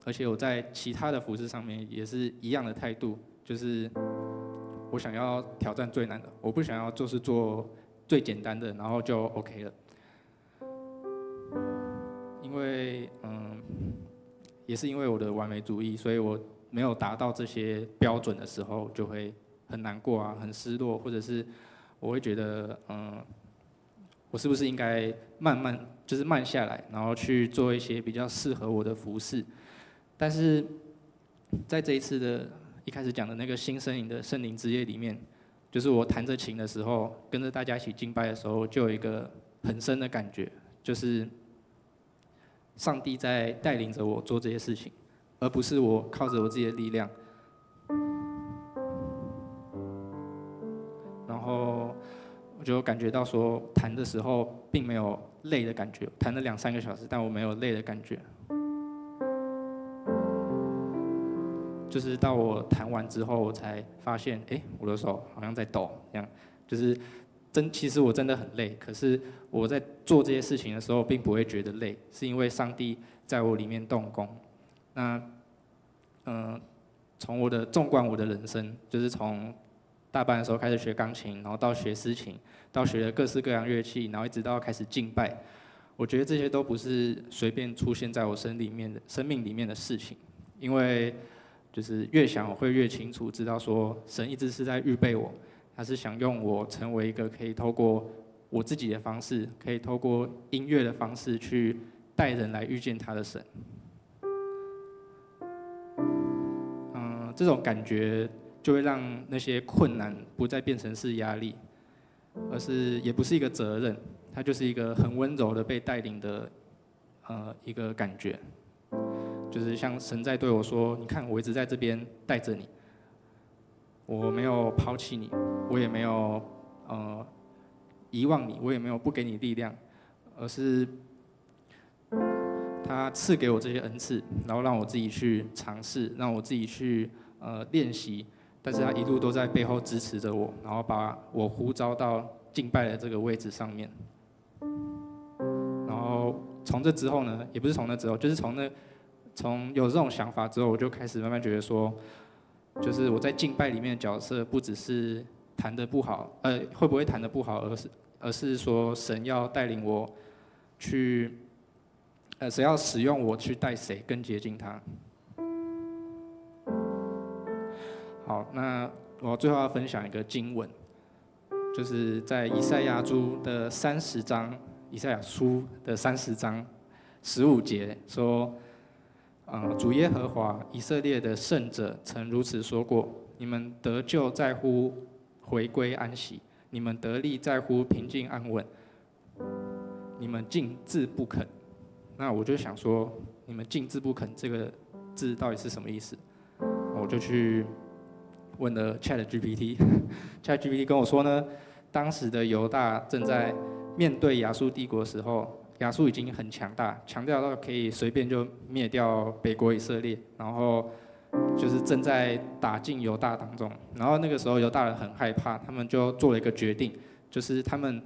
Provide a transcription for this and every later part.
而且我在其他的服饰上面也是一样的态度，就是我想要挑战最难的，我不想要就是做最简单的，然后就 OK 了。因为也是因为我的完美主义，所以我没有达到这些标准的时候，就会很难过啊，很失落，或者是我会觉得我是不是应该慢下来，然后去做一些比较适合我的服饰。但是在这一次的一开始讲的那个新生营的圣灵之夜里面，就是我弹着琴的时候，跟着大家一起敬拜的时候，就有一个很深的感觉，就是上帝在带领着我做这些事情，而不是我靠着我自己的力量。然后我就感觉到说，弹的时候并没有累的感觉，弹了2-3个小时，但我没有累的感觉。就是到我弹完之后，我才发现，我的手好像在抖，这样，就是其实我真的很累，可是我在做这些事情的时候，并不会觉得累，是因为上帝在我里面动工。那，纵观我的人生，就是从大班的时候开始学钢琴，然后到学司琴，到学了各式各样乐器，然后一直到开始敬拜，我觉得这些都不是随便出现在我生命里面的事情，因为就是越想我会越清楚知道说，神一直是在预备我，他是想用我成为一个可以透过我自己的方式，可以透过音乐的方式去带人来遇见他的神。这种感觉就会让那些困难不再变成是压力，而是也不是一个责任，它就是一个很温柔的被带领的一个感觉。就是像神在对我说：“你看，我一直在这边带着你，我没有抛弃你，我也没有遗忘你，我也没有不给你力量，而是他赐给我这些恩赐，然后让我自己去尝试，让我自己去练习。但是他一路都在背后支持着我，然后把我呼召到敬拜的这个位置上面。然后从这之后呢，也不是从那之后，就是从有这种想法之后，我就开始慢慢觉得说，就是我在敬拜里面的角色，不只是弹得不好，会不会弹得不好，而是说神要带领我去，神要使用我去带谁更接近他。好，那我最后要分享一个经文，就是在以赛亚书的30章，以赛亚书的30章15节说。主耶和华以色列的圣者曾如此说过：你们得救在乎回归安息，你们得力在乎平静安稳，你们竟自不肯。那我就想说，你们竟自不肯这个字到底是什么意思？我就去问了 ChatGPT，ChatGPT 跟我说呢，当时的犹大正在面对亚述帝国的时候。亚述已经很强大，强大到可以随便就灭掉北国以色列，然后就是正在打进犹大当中。然后那个时候犹大人很害怕，他们就做了一个决定，就是他们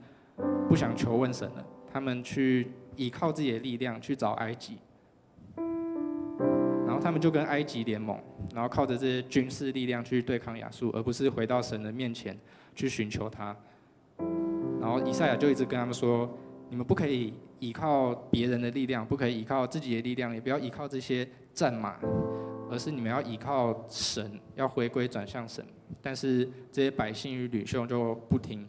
不想求问神了，他们去依靠自己的力量去找埃及，然后他们就跟埃及联盟，然后靠着这些军事力量去对抗亚述，而不是回到神的面前去寻求他。然后以赛亚就一直跟他们说，你们不可以依靠别人的力量，不可以依靠自己的力量，也不要依靠这些战马，而是你们要依靠神，要回归转向神。但是这些百姓与领袖就不听，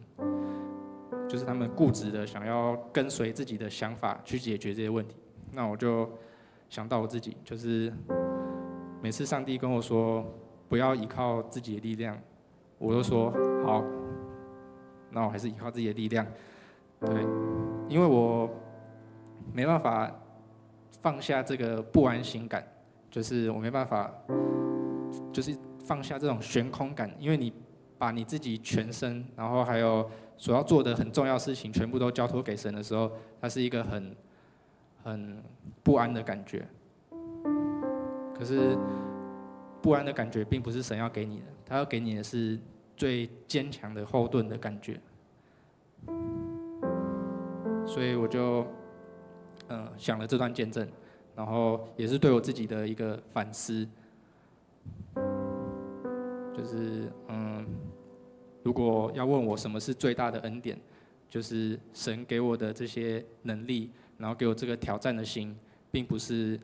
就是他们固执的想要跟随自己的想法去解决这些问题。那我就想到我自己，就是每次上帝跟我说不要依靠自己的力量，我就说好，那我还是依靠自己的力量。对，因为我没办法放下这个不安心感，就是我没办法，就是放下这种悬空感，因为你把你自己全身，然后还有所要做的很重要的事情，全部都交托给神的时候，它是一个很不安的感觉。可是不安的感觉并不是神要给你的，他要给你的是最坚强的后盾的感觉。所以我就想了这段见证，然后也是对我自己的一个反思，就是如果要问我什么是最大的恩典，就是神给我的这些能力，然后给我这个挑战的心，并不是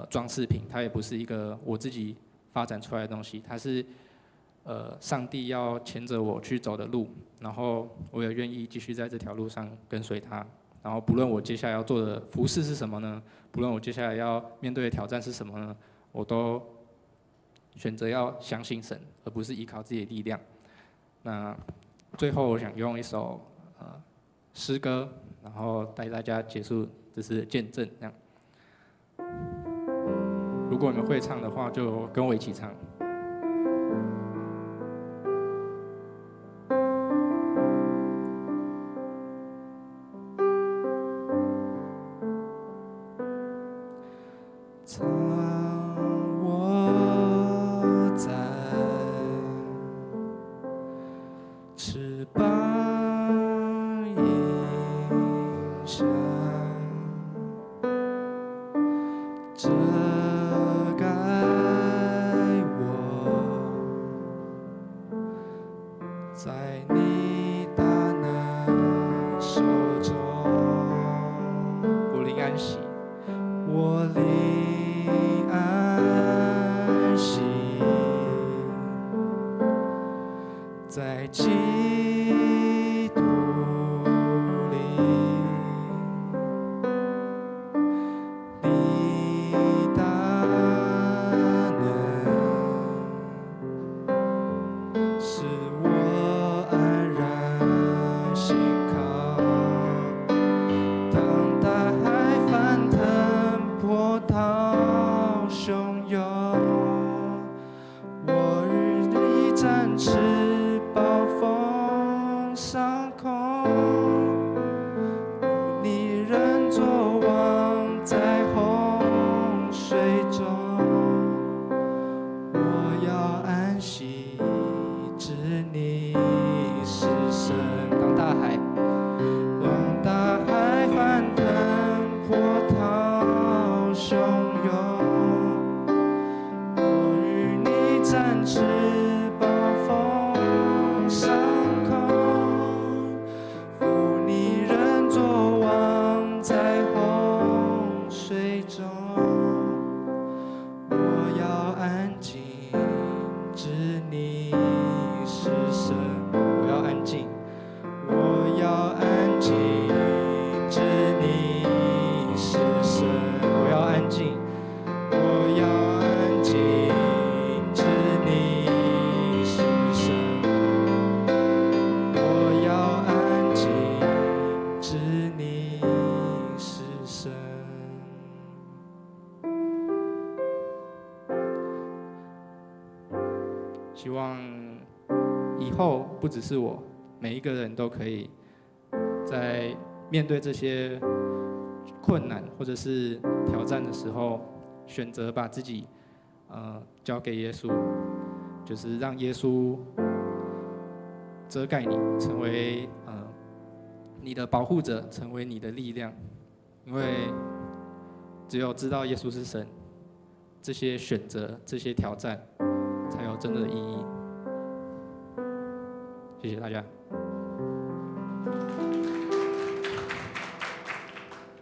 装饰品，它也不是一个我自己发展出来的东西，它是上帝要牵着我去走的路，然后我也愿意继续在这条路上跟随他。然后不论我接下来要做的服事是什么呢？不论我接下来要面对的挑战是什么呢？我都选择要相信神，而不是依靠自己的力量。那最后我想用一首诗歌，然后带大家结束这次见证。这样，如果你们会唱的话，就跟我一起唱。藏我在翅膀荫下，遮盖我，在你大能手中，我灵安息，我灵安息，在基督里，你大能使我安然心靠。当大海翻腾波涛汹涌，我与你展翅暴风上空，你仍作王在洪水中，我要安息，知你是神。当大海翻腾波涛汹涌，我与你展翅暴风上空，负你仍作王在洪水中，我要安静，知你是神。我要安静，我要安静，知你是神。我要安静，我要安静，知你是神。我要安静，知你是神。希望以后不只是我，每一个人都可以在面对这些困难或者是挑战的时候，选择把自己交给耶稣，就是让耶稣遮盖你，成为你的保护者，成为你的力量。因为只有知道耶稣是神，这些选择、这些挑战才有真正的意义。谢谢大家。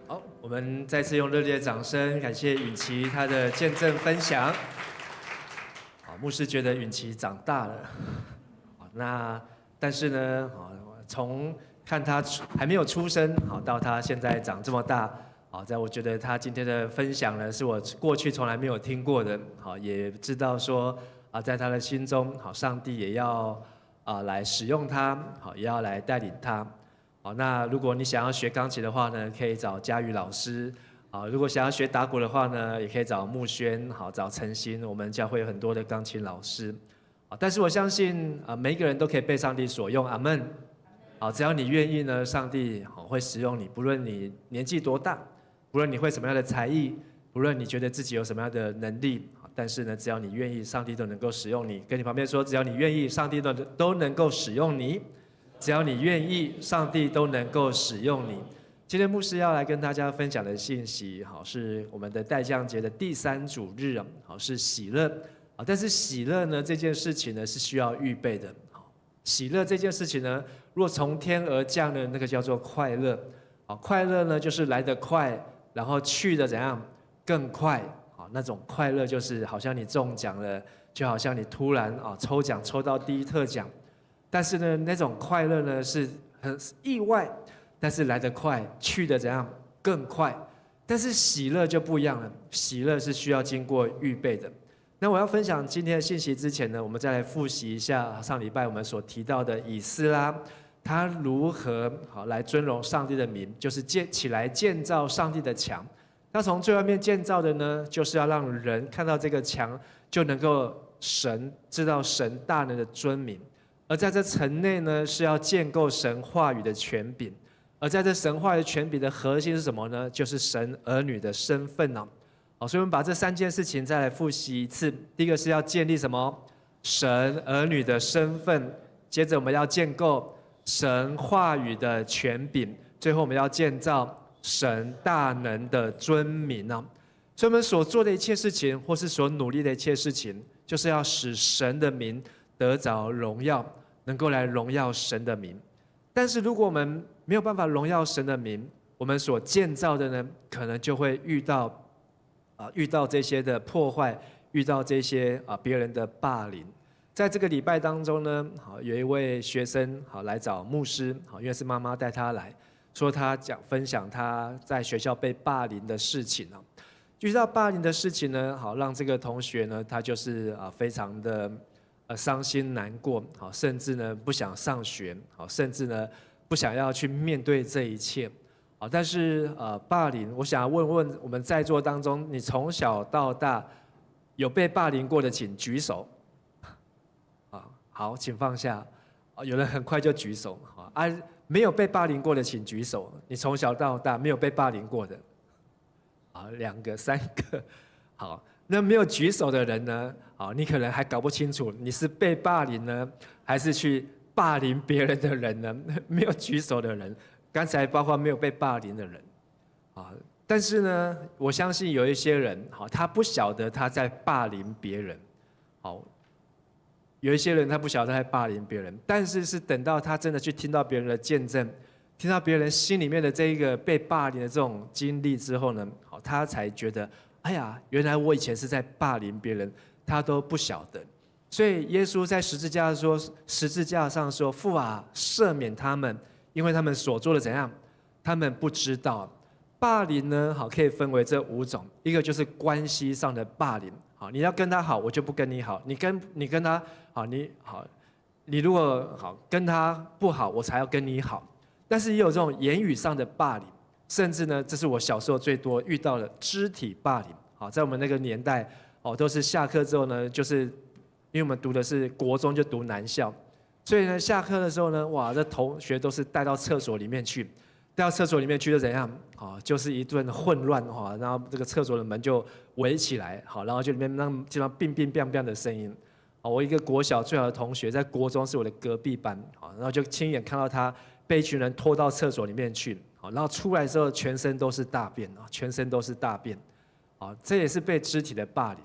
好，我们再次用热烈的掌声感谢允琪她的见证分享。好，牧师觉得允琪长大了，那但是呢，从看她还没有出生，好到她现在长这么大，好，在我觉得她今天的分享呢，是我过去从来没有听过的，好，也知道说在她的心中，好，上帝也要来使用她，好，也要来带领她。好，那如果你想要学钢琴的话呢，可以找嘉瑜老师。好，如果想要学打鼓的话呢，也可以找木轩，好，找陈鑫。我们教会有很多的钢琴老师。好，但是我相信每一个人都可以被上帝所用，阿们。好，只要你愿意呢，上帝会使用你，不论你年纪多大，不论你会什么样的才艺，不论你觉得自己有什么样的能力，但是呢，只要你愿意，上帝都能够使用你。跟你旁边说，只要你愿意，上帝都能够使用你。只要你愿意，上帝都能够使用你。今天牧师要来跟大家分享的信息，好，是我们的代降节的第3主日啊，好，是喜乐啊。但是喜乐呢这件事情呢是需要预备的。好，喜乐这件事情呢，若从天而降的那个叫做快乐。好，快乐呢就是来得快，然后去的怎样更快。好，那种快乐就是好像你中奖了，就好像你突然抽奖抽到第1特奖。但是呢，那种快乐呢是很意外。但是来得快，去的怎样更快？但是喜乐就不一样了，喜乐是需要经过预备的。那我要分享今天的信息之前呢，我们再来复习一下上礼拜我们所提到的以斯拉，他如何好来尊荣上帝的名，就是起来建造上帝的墙。他从最外面建造的呢，就是要让人看到这个墙，就能够知道神大能的尊名。而在这城内呢，是要建构神话语的权柄。而在这神话的权柄的核心是什么呢？就是神儿女的身份呢。好，所以我们把这3件事情再来复习一次。第一个是要建立什么？神儿女的身份。接着我们要建构神话语的权柄。最后我们要建造神大能的尊名呢。所以我们所做的一切事情，或是所努力的一切事情，就是要使神的名得着荣耀，能够来荣耀神的名。但是如果我们没有办法荣耀神的名，我们所建造的呢，可能就会遇到这些的破坏，遇到这些别人的霸凌。在这个礼拜当中呢，有一位学生来找牧师，因为是妈妈带他来，说他分享他在学校被霸凌的事情。遇到霸凌的事情呢，让这个同学呢，他就是非常的伤心难过，甚至呢不想上学，甚至呢不想要去面对这一切。但是霸凌，我想要问问我们在座当中，你从小到大有被霸凌过的，请举手。好，请放下。有人很快就举手。没有被霸凌过的请举手。你从小到大没有被霸凌过的。2个、3个。好，那没有举手的人呢？你可能还搞不清楚你是被霸凌呢，还是去霸凌别人的人呢？没有举手的人，刚才包括没有被霸凌的人。但是呢，我相信有一些人，他不晓得他在霸凌别人。有一些人他不晓得他在霸凌别人，但是是等到他真的去听到别人的见证，听到别人心里面的这一个被霸凌的这种经历之后呢，他才觉得，哎呀，原来我以前是在霸凌别人，他都不晓得。所以耶稣在十字架上说：“父啊，赦免他们，因为他们所做的怎样，他们不知道。”霸凌呢，可以分为这5种，一个就是关系上的霸凌。你要跟他好，我就不跟你好；你跟他好，你如果跟他不好，我才要跟你好。但是也有这种言语上的霸凌，甚至呢，这是我小时候最多遇到的肢体霸凌。在我们那个年代，都是下课之后呢，就是因为我们读的是国中，就读男校，所以呢，下课的时候呢，哇，这同学都是带到厕所里面去。带到厕所里面去就怎样？就是一顿混乱，然后这个厕所的门就围起来，然后就里面让经常乒乒乓乓的声音。我一个国小最好的同学，在国中是我的隔壁班，然后就亲眼看到他被一群人拖到厕所里面去，然后出来之后全身都是大便，全身都是大便，这也是被肢体的霸凌。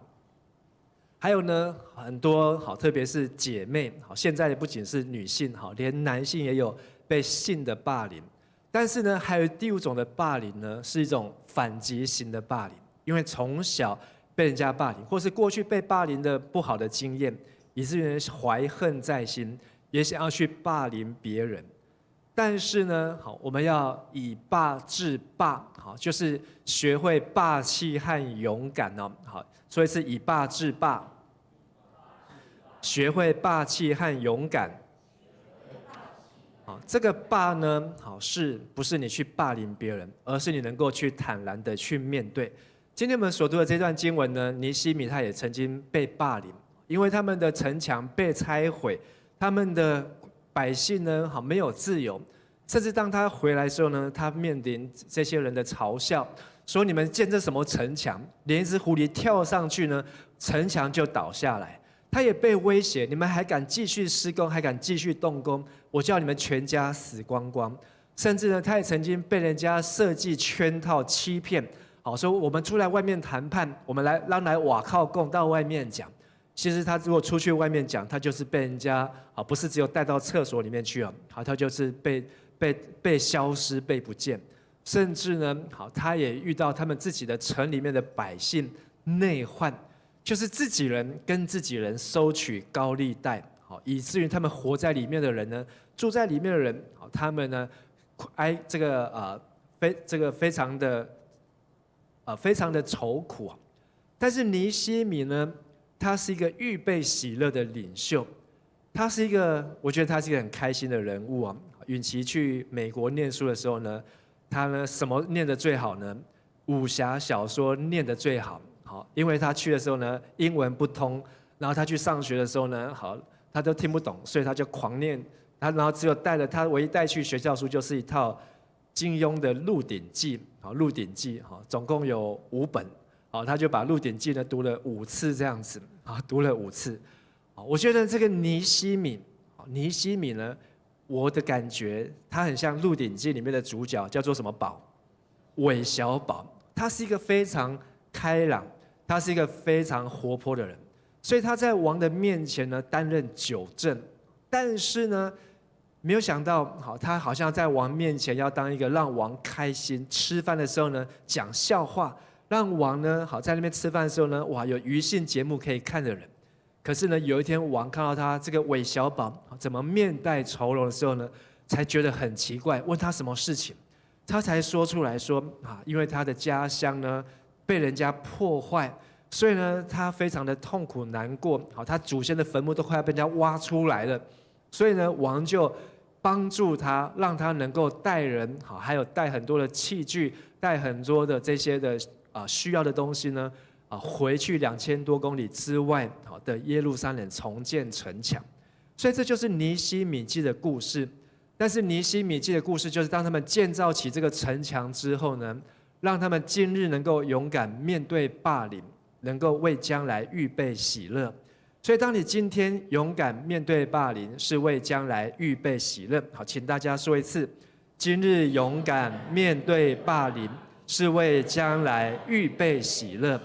还有呢，很多特别是姐妹，现在不仅是女性，连男性也有被性的霸凌。但是呢，还有第5种的霸凌呢，是一种反击型的霸凌，因为从小被人家霸凌，或是过去被霸凌的不好的经验，以至于怀恨在心，也想要去霸凌别人。但是呢，我们要以霸制霸，就是学会霸气和勇敢哦。所以是以霸制霸，学会霸气和勇敢。这个霸呢，是不是你去霸凌别人，而是你能够去坦然的去面对。今天我们所读的这段经文呢，尼希米他也曾经被霸凌，因为他们的城墙被拆毁，他们的百姓呢，没有自由，甚至当他回来的时候呢，他面临这些人的嘲笑，说你们建这什么城墙，连一只狐狸跳上去呢，城墙就倒下来。他也被威胁，你们还敢继续施工，还敢继续动工，我叫你们全家死光光。甚至呢，他也曾经被人家设计圈套欺骗，好说我们出来外面谈判，我们来瓦靠共到外面讲。其实他如果出去外面讲，他就是被人家不是只有带到厕所里面去他就是被消失、被不见，甚至呢，他也遇到他们自己的城里面的百姓内患，就是自己人跟自己人收取高利贷，以至于他们活在里面的人呢，住在里面的人，他们呢，非常的愁苦但是尼希米呢，他是一个预备喜乐的领袖，我觉得他是一个很开心的人物允其去美国念书的时候呢，他呢什么念得最好呢？武侠小说念得最好，因为他去的时候呢，英文不通，然后他去上学的时候呢，他都听不懂，所以他就狂念，然后只有他唯一带去学校书就是一套金庸的《鹿鼎记》，《鹿鼎记》总共有5本，他就把《鹿鼎记》呢读了5次这样子，读了5次。我觉得这个尼希米呢，我的感觉他很像《鹿鼎记》里面的主角，叫做什么宝？韦小宝。他是一个非常开朗，他是一个非常活泼的人，所以他在王的面前呢担任酒政，但是呢，没有想到，他好像在王面前要当一个让王开心，吃饭的时候呢讲笑话，让王呢在那边吃饭的时候呢，哇，有娱性节目可以看的人。可是呢，有一天王看到他这个韦小宝怎么面带愁容的时候呢，才觉得很奇怪，问他什么事情，他才说出来说因为他的家乡呢被人家破坏，所以呢他非常的痛苦难过，他祖先的坟墓都快要被人家挖出来了，所以呢王就帮助他，让他能够带人还有带很多的器具，带很多的这些的需要的东西呢回去2000多公里之外的耶路撒冷重建城墙。所以这就是尼希米记的故事。但是尼希米记的故事就是当他们建造起这个城墙之后呢，让他们今日能够勇敢面对霸凌，能够为将来预备喜乐。所以当你今天勇敢面对霸凌，是为将来预备喜乐。好，请大家说一次：今日勇敢面对霸凌，是为将来预备喜乐。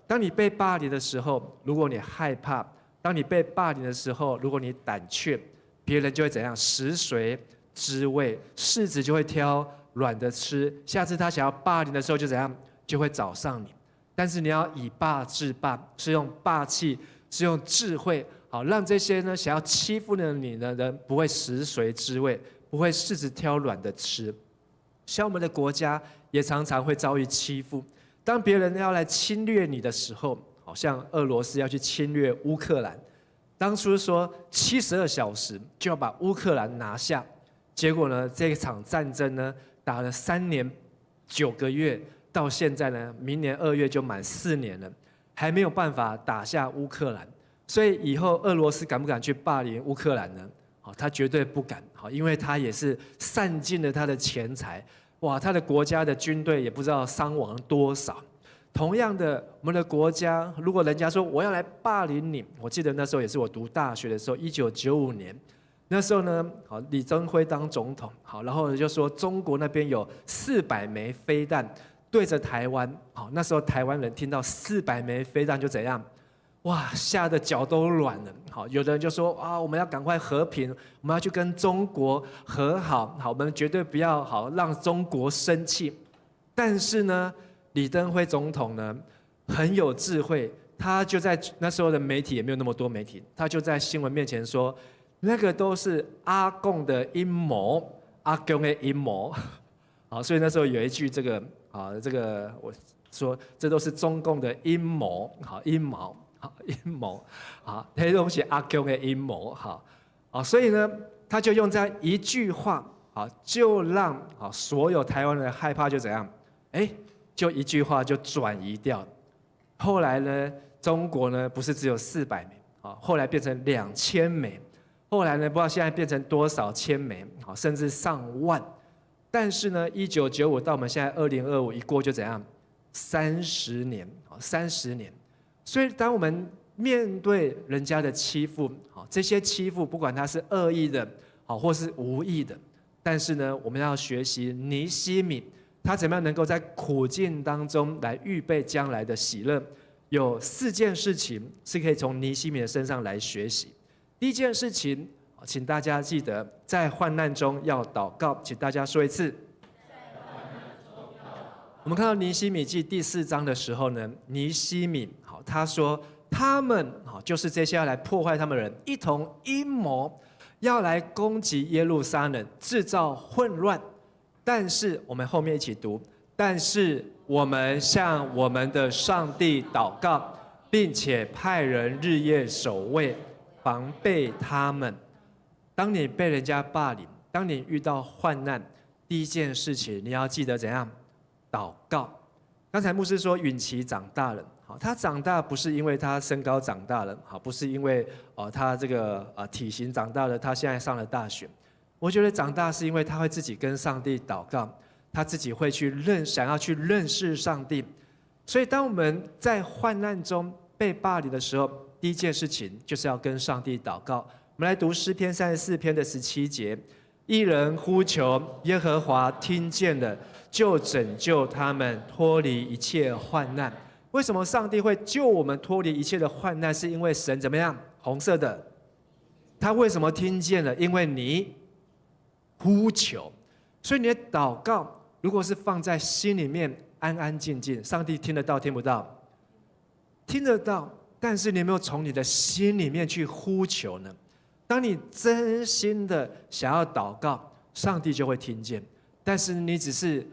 当你被霸凌的时候，如果你害怕；当你被霸凌的时候，如果你胆怯，别人就会怎样？食髓知味，柿子就会挑软的吃。下次他想要霸凌的时候，就怎样？就会找上你。但是你要以霸制霸，是用霸气，是用智慧，好让这些呢想要欺负你的人不会食髓知味，不会柿子挑软的吃。像我们的国家也常常会遭遇欺负。当别人要来侵略你的时候，好像俄罗斯要去侵略乌克兰，当初说72小时就要把乌克兰拿下，结果呢，这场战争呢打了3年9个月，到现在呢，明年2月就满4年了，还没有办法打下乌克兰。所以以后俄罗斯敢不敢去霸凌乌克兰呢？他绝对不敢，因为他也是散尽了他的钱财。哇，他的国家的军队也不知道伤亡多少。同样的，我们的国家，如果人家说我要来霸凌你，我记得那时候也是我读大学的时候，1995年，那时候呢，李登辉当总统，然后就说中国那边有400枚飞弹对着台湾，那时候台湾人听到400枚飞弹就怎样？哇，吓得脚都软了。有的人就说我们要赶快和平，我们要去跟中国和好，我们绝对不要让中国生气。但是呢，李登辉总统呢很有智慧，他就在那时候的媒体也没有那么多媒体，他就在新闻面前说，那个都是阿共的阴谋，阿共的阴谋。所以那时候有一句这个我说这都是中共的阴谋，阴谋。阴谋，这些东西阿共的阴谋，所以呢，他就用这样一句话，就让所有台湾人害怕，就怎样？就一句话就转移掉。后来呢，中国呢不是只有400枚，后来变成2000枚，后来呢不知道现在变成多少千枚，甚至上万。但是呢，1995到我们现在2025一过就怎样？30年，30年。所以，当我们面对人家的欺负，这些欺负不管他是恶意的，或是无意的，但是呢，我们要学习尼希米，他怎么样能够在苦境当中来预备将来的喜乐。有4件事情是可以从尼希米的身上来学习。第一件事情，请大家记得，在患难中要祷告。请大家说一次。我们看到尼希米记第4章的时候呢，尼希米他说他们就是这些要来破坏他们的人，一同阴谋要来攻击耶路撒冷，制造混乱。但是我们后面一起读，但是我们向我们的上帝祷告，并且派人日夜守卫，防备他们。当你被人家霸凌，当你遇到患难，第一件事情你要记得怎样？祷告。刚才牧师说允琪长大了，他长大不是因为他身高长大了，不是因为他这个体型长大了，他现在上了大学。我觉得长大是因为他会自己跟上帝祷告，他自己会想要去认识上帝。所以当我们在患难中被霸凌的时候，第一件事情就是要跟上帝祷告。我们来读诗篇34篇的17节，一人呼求，耶和华听见了，就拯救他们脱离一切患难。为什么上帝会救我们脱离一切的患难？是因为神怎么样？红色的，他为什么听见了？因为你呼求。所以你的祷告如果是放在心里面安安静静，上帝听得到听不到？听得到，但是你有没有从你的心里面去呼求呢？当你真心的想要祷告，上帝就会听见。但是你只是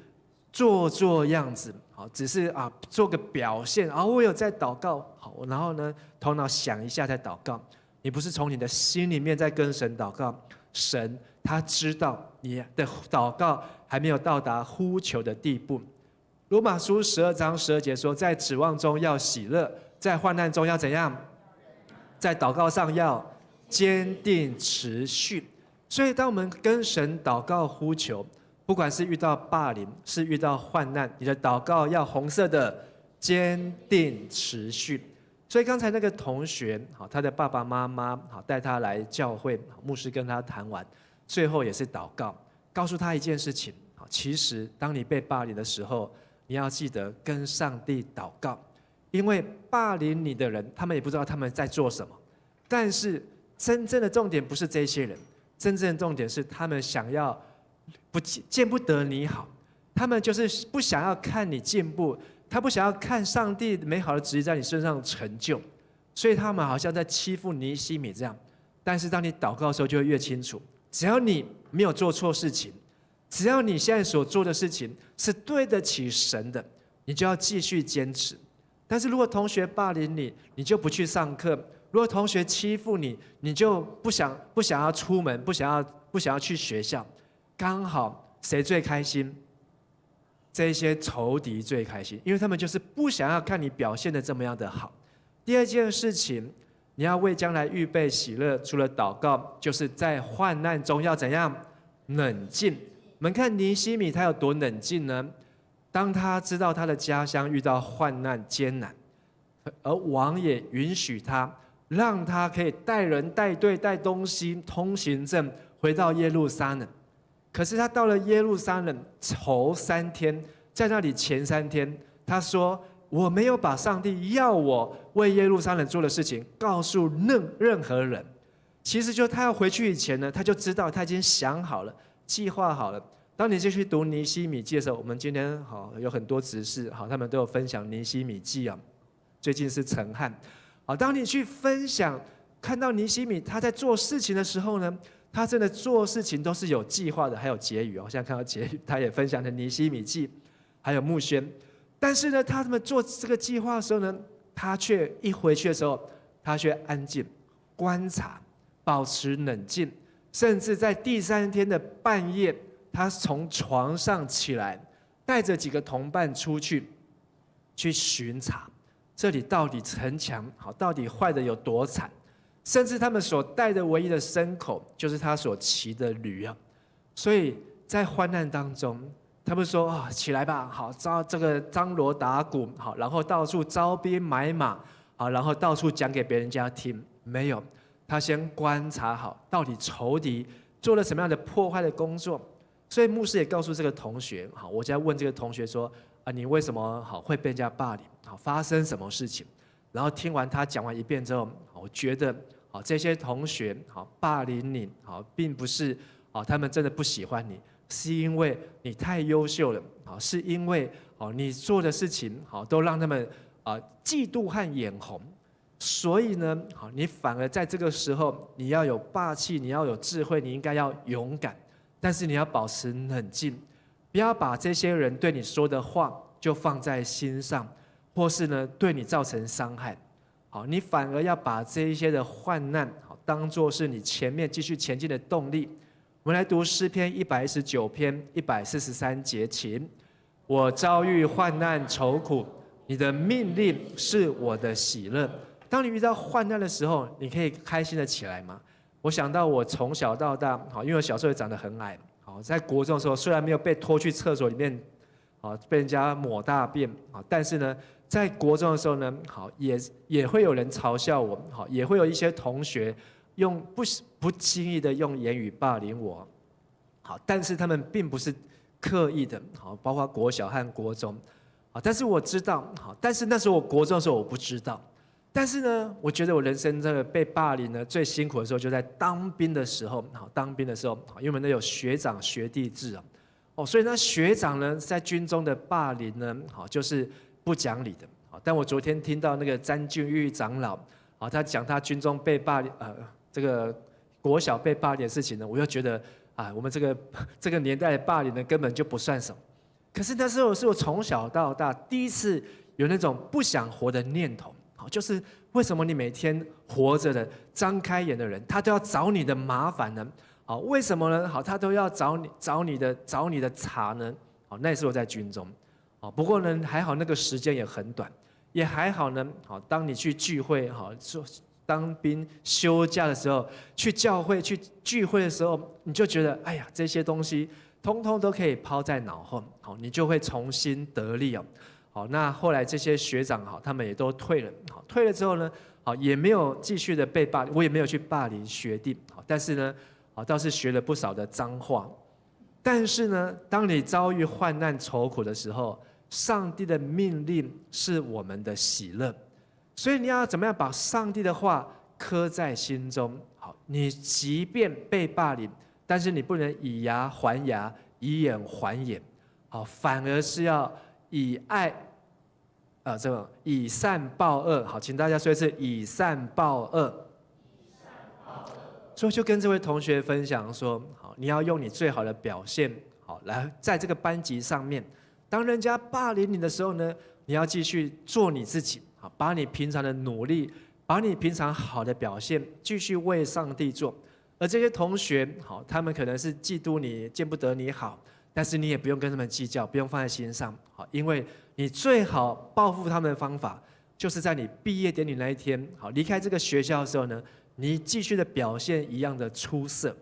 做样子，只是做个表现，我有在祷告，然后呢头脑想一下再祷告。你不是从你的心里面在跟神祷告，神他知道你的祷告还没有到达呼求的地步。罗马书12章12节说，在指望中要喜乐，在患难中要怎样？在祷告上要坚定持续。所以当我们跟神祷告呼求，不管是遇到霸凌，是遇到患难，你的祷告要红色的坚定持续。所以刚才那个同学，他的爸爸妈妈带他来教会，牧师跟他谈完，最后也是祷告，告诉他一件事情：其实当你被霸凌的时候，你要记得跟上帝祷告，因为霸凌你的人，他们也不知道他们在做什么。但是真正的重点不是这些人，真正的重点是他们想要见不得你好，他们就是不想要看你进步，他不想要看上帝美好的旨意在你身上成就，所以他们好像在欺负尼希米这样。但是当你祷告的时候，就会越清楚，只要你没有做错事情，只要你现在所做的事情是对得起神的，你就要继续坚持。但是如果同学霸凌你，你就不去上课；如果同学欺负你，你就不想要出门，不想要去学校。刚好谁最开心？这些仇敌最开心，因为他们就是不想要看你表现得这么样的好。第二件事情，你要为将来预备喜乐，除了祷告，就是在患难中要怎样？冷静。我们看尼希米他有多冷静呢？当他知道他的家乡遇到患难艰难，而王也允许他，让他可以带人带队带东西通行证回到耶路撒冷。可是他到了耶路撒冷头3天，在那里前3天，他说：“我没有把上帝要我为耶路撒冷做的事情告诉任何人。”其实就他要回去以前呢，他就知道，他已经想好了，计划好了。当你继续读尼希米记的时候，我们今天有很多执事他们都有分享尼希米记啊。最近是陈汉，当你去分享看到尼希米他在做事情的时候呢，他真的做事情都是有计划的，还有结语。我现在看到结语，他也分享了尼希米记，还有慕宣。但是呢，他们做这个计划的时候呢，他却一回去的时候，他却安静观察，保持冷静，甚至在第3天的半夜，他从床上起来，带着几个同伴出去巡查，这里到底城墙到底坏的有多惨。甚至他们所带的唯一的牲口，就是他所骑的驴啊。所以在患难当中，他们说起来吧，好这个张锣打鼓，好，然后到处招兵买马，好，然后到处讲给别人家听。没有，他先观察好，到底仇敌做了什么样的破坏的工作。所以牧师也告诉这个同学，好，我就在问这个同学说，你为什么好会被人家霸凌？好，发生什么事情？然后听完他讲完一遍之后，我觉得，好，这些同学好霸凌你，好，并不是好他们真的不喜欢你，是因为你太优秀了，好，是因为好你做的事情好都让他们嫉妒和眼红。所以呢，好，你反而在这个时候，你要有霸气，你要有智慧，你应该要勇敢，但是你要保持冷静，不要把这些人对你说的话就放在心上，或是呢对你造成伤害。好，你反而要把这一些的患难，好，当作是你前面继续前进的动力。我们来读诗篇119篇143节，请我遭遇患难愁苦，你的命令是我的喜乐。当你遇到患难的时候，你可以开心的起来吗？我想到我从小到大，好，因为我小时候也长得很矮，好，在国中的时候虽然没有被拖去厕所里面，好，被人家抹大便，好，但是呢，在国中的时候呢，好，也会有人嘲笑我，好，也会有一些同学用不经意的用言语霸凌我，好，但是他们并不是刻意的，好，包括国小和国中，好，但是我知道，好，但是那时候我国中的时候我不知道。但是呢，我觉得我人生这个被霸凌呢最辛苦的时候，就在当兵的时候。好，当兵的时候，因为我们都有学长学弟制啊，所以呢学长呢在军中的霸凌呢，好就是不讲理的。好，但我昨天听到那个詹俊玉长老，好，他讲他军中被霸凌，这个国小被霸凌的事情呢，我又觉得我们这个年代的霸凌呢根本就不算什么。可是那时候是我从小到大第一次有那种不想活的念头。好，就是为什么你每天活着的、张开眼的人，他都要找你的麻烦呢？好，为什么呢？好，他都要找你的茬呢？好，那也是我在军中。好，不过呢，还好那个时间也很短，也还好呢。好，当你去聚会，好，当兵休假的时候，去教会去聚会的时候，你就觉得，哎呀，这些东西通通都可以抛在脑后。好，你就会重新得力哦。好，那后来这些学长好，他们也都退了。好，退了之后呢，好也没有继续的被霸凌，我也没有去霸凌学弟。好，但是呢，好倒是学了不少的脏话。但是呢，当你遭遇患难愁苦的时候，上帝的命令是我们的喜乐，所以你要怎么样把上帝的话刻在心中？好，你即便被霸凌，但是你不能以牙还牙，以眼还眼。好，反而是要以爱。以善报恶，好，请大家说一次，以善报恶。所以就跟这位同学分享说，好，你要用你最好的表现，好，来在这个班级上面，当人家霸凌你的时候呢，你要继续做你自己，好，把你平常的努力，把你平常好的表现，继续为上帝做。而这些同学，好，他们可能是嫉妒你，见不得你好，但是你也不用跟他们计较，不用放在心上，好，因为你最好报复他们的方法，就是在你毕业典礼那一天，好，离开这个学校的时候呢，你继续的表现一样的出色，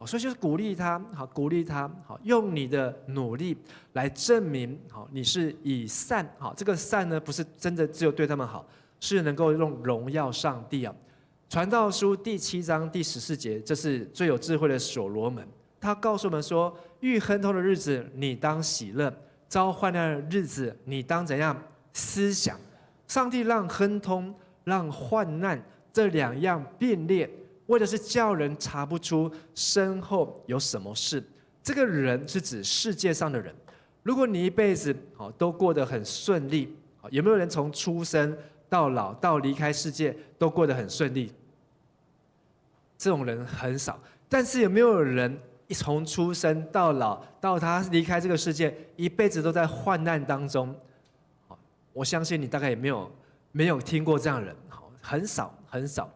所以就是鼓励他，好，鼓励他，好，用你的努力来证明，好，你是以善，好，这个善呢，不是真的只有对他们好，是能够用荣耀上帝啊。传道书第7章第14节，这是最有智慧的所罗门，他告诉我们说，遇亨通的日子，你当喜乐。遭患难的日子，你当怎样思想？上帝让亨通、让患难这两样并列，为的是叫人查不出身后有什么事。这个人是指世界上的人。如果你一辈子都过得很顺利，有没有人从出生到老到离开世界都过得很顺利？这种人很少。但是有没有人从出生到老到他离开这个世界，一辈子都在患难当中？我相信你大概也没有听过这样的人，很少很少。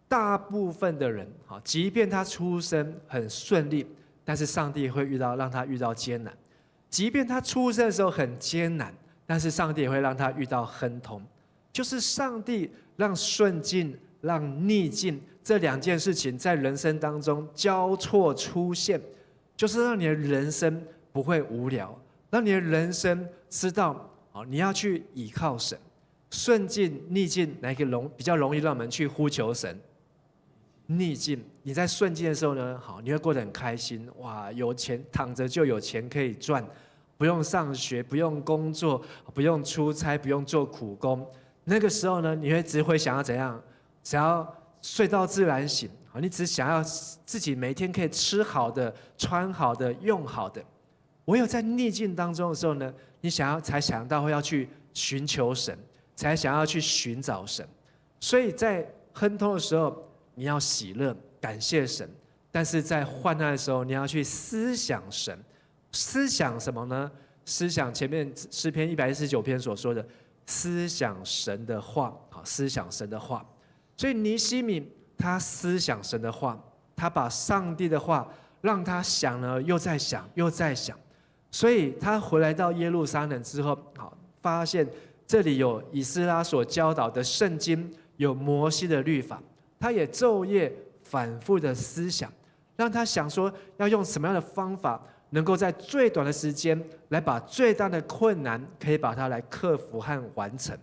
大部分的人，即便他出生很顺利，但是上帝会让他遇到艰难；即便他出生的时候很艰难，但是上帝也会让他遇到亨通。就是上帝让顺境、让逆境这两件事情在人生当中交错出现，就是让你的人生不会无聊，让你的人生知道你要去倚靠神。顺境、逆境哪一个比较容易让我们去呼求神？逆境，你在顺境的时候呢，好，你会过得很开心，哇，有钱躺着就有钱可以赚，不用上学，不用工作，不用出差，不用做苦工。那个时候呢，你只会想要怎样？想要睡到自然醒，好，你只想要自己每天可以吃好的、穿好的、用好的。唯有在逆境当中的时候呢，你才想到要去寻求神，才想要去寻找神。所以在亨通的时候，你要喜乐，感谢神；但是在患难的时候，你要去思想神。思想什么呢？思想前面诗篇149篇所说的，思想神的话。好，思想神的话。所以尼西米他思想神的话，他把上帝的话让他想了又再想，又再想。所以他回来到耶路撒冷之后，好，发现这里有以斯拉所教导的圣经，有摩西的律法，他也昼夜反复的思想，让他想说要用什么样的方法，能够在最短的时间来把最大的困难可以把它来克服和完成。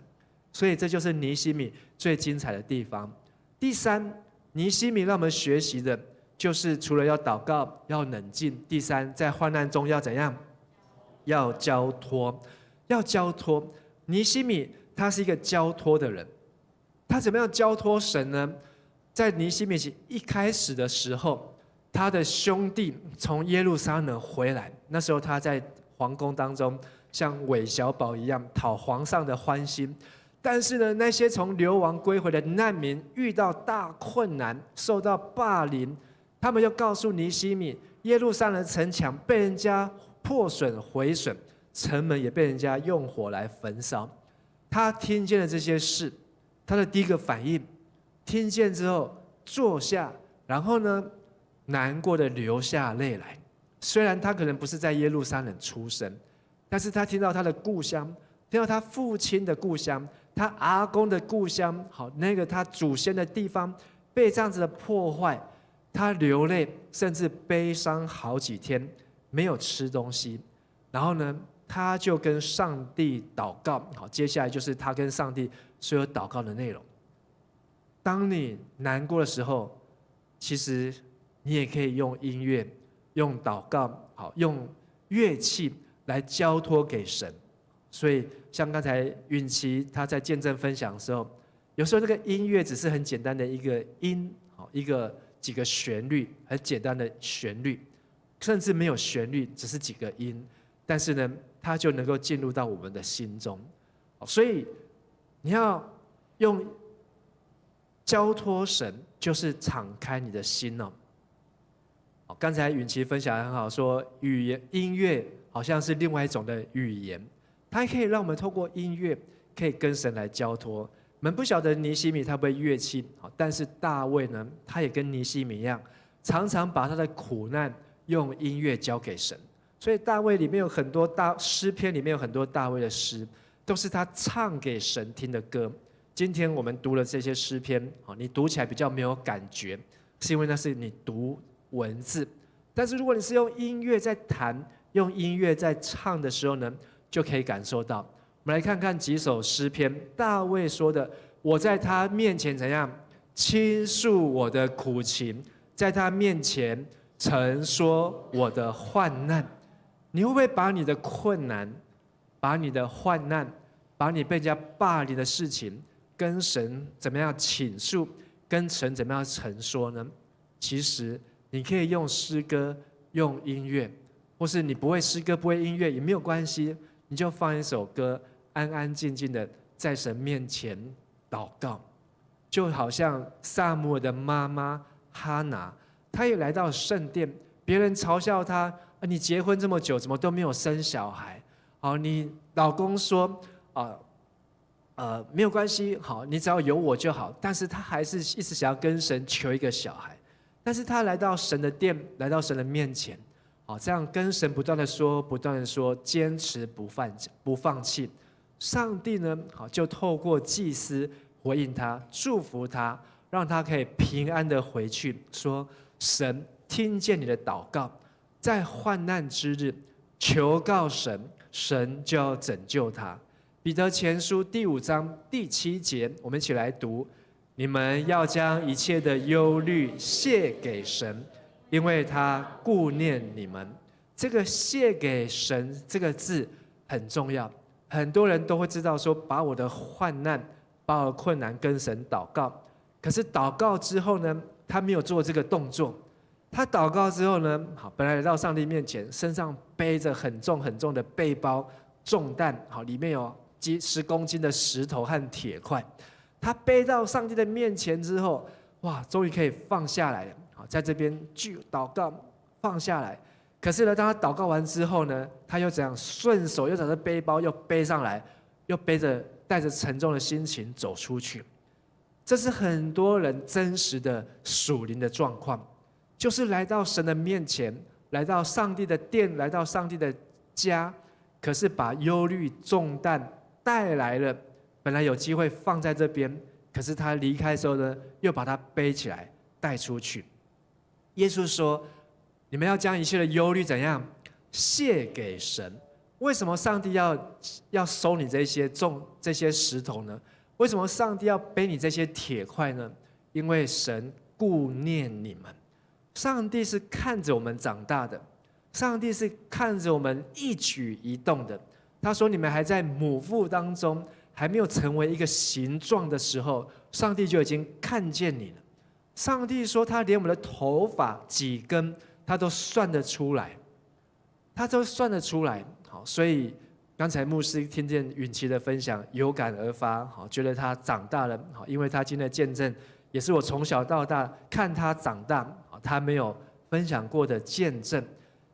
所以这就是尼西米最精彩的地方。第三，尼西米让我们学习的就是除了要祷告、要冷静，第三，在患难中要怎样？要交托，要交托。尼西米他是一个交托的人，他怎么样交托神呢？在尼西米一开始的时候，他的兄弟从耶路撒冷回来，那时候他在皇宫当中像韦小宝一样讨皇上的欢心。但是呢，那些从流亡归回的难民遇到大困难，受到霸凌，他们又告诉尼西米，耶路撒冷城墙被人家破损毁损，城门也被人家用火来焚烧。他听见了这些事，他的第一个反应，听见之后坐下，然后呢，难过的流下泪来。虽然他可能不是在耶路撒冷出生，但是他听到他的故乡，听到他父亲的故乡，他阿公的故乡，好，那个他祖先的地方被这样子的破坏，他流泪，甚至悲伤好几天，没有吃东西。然后呢，他就跟上帝祷告。好，接下来就是他跟上帝所有祷告的内容。当你难过的时候，其实你也可以用音乐、用祷告、好，用乐器来交托给神。所以像刚才允琪他在见证分享的时候，有时候那个音乐只是很简单的一个音，好，几个旋律，很简单的旋律，甚至没有旋律，只是几个音，但是呢，它就能够进入到我们的心中。所以你要用交托神，就是敞开你的心哦。刚才允琪分享得很好，说语言音乐好像是另外一种的语言，它可以让我们透过音乐可以跟神来交托。我们不晓得尼西米他不会乐器，但是大卫呢，他也跟尼西米一样，常常把他的苦难用音乐交给神。所以大卫里面有很多诗篇，里面有很多大卫的诗，都是他唱给神听的歌。今天我们读了这些诗篇，你读起来比较没有感觉，是因为那是你读文字。但是如果你是用音乐在弹，用音乐在唱的时候呢，就可以感受到。我们来看看几首诗篇，大卫说的：我在他面前怎样倾诉我的苦情，在他面前陈说我的患难。你会不会把你的困难、把你的患难、把你被人家霸凌的事情，跟神怎么样倾诉，跟神怎么样陈说呢？其实你可以用诗歌、用音乐，或是你不会诗歌、不会音乐也没有关系，你就放一首歌，安安静静的在神面前祷告。就好像撒母耳的妈妈哈拿，她也来到圣殿，别人嘲笑她：你结婚这么久，怎么都没有生小孩？好，你老公说没有关系，好，你只要有我就好。但是她还是一直想要跟神求一个小孩。但是她来到神的殿，来到神的面前，好，这样跟神不断的说，不断的说，坚持不放弃。上帝呢，好，就透过祭司回应他，祝福他，让他可以平安的回去。说神听见你的祷告，在患难之日求告神，神就要拯救他。彼得前书第5章第7节，我们一起来读：你们要将一切的忧虑卸给神，因为他顾念你们。这个卸给神这个字很重要，很多人都会知道说，把我的患难、把我的困难跟神祷告。可是祷告之后呢，他没有做这个动作。他祷告之后呢，好，本来来到上帝面前，身上背着很重很重的背包重担，好，里面有10公斤的石头和铁块。他背到上帝的面前之后，哇，终于可以放下来了。好，在这边祷告放下来。可是呢，当他祷告完之后呢，他又怎样？顺手又把这背包又背上来，又带着沉重的心情走出去。这是很多人真实的属灵的状况，就是来到神的面前，来到上帝的殿，来到上帝的家，可是把忧虑重担带来了。本来有机会放在这边，可是他离开的时候呢，又把它背起来带出去。耶稣说：“你们要将一切的忧虑怎样卸给神？”为什么上帝要收你这些石头呢？为什么上帝要背你这些铁块呢？因为神顾念你们。上帝是看着我们长大的，上帝是看着我们一举一动的。他说：“你们还在母腹当中。”还没有成为一个形状的时候，上帝就已经看见你了。上帝说，他连我们的头发几根，他都算得出来，他都算得出来。好，所以刚才牧师听见允琪的分享，有感而发，好，觉得他长大了。好，因为他今天的见证，也是我从小到大看他长大，他没有分享过的见证。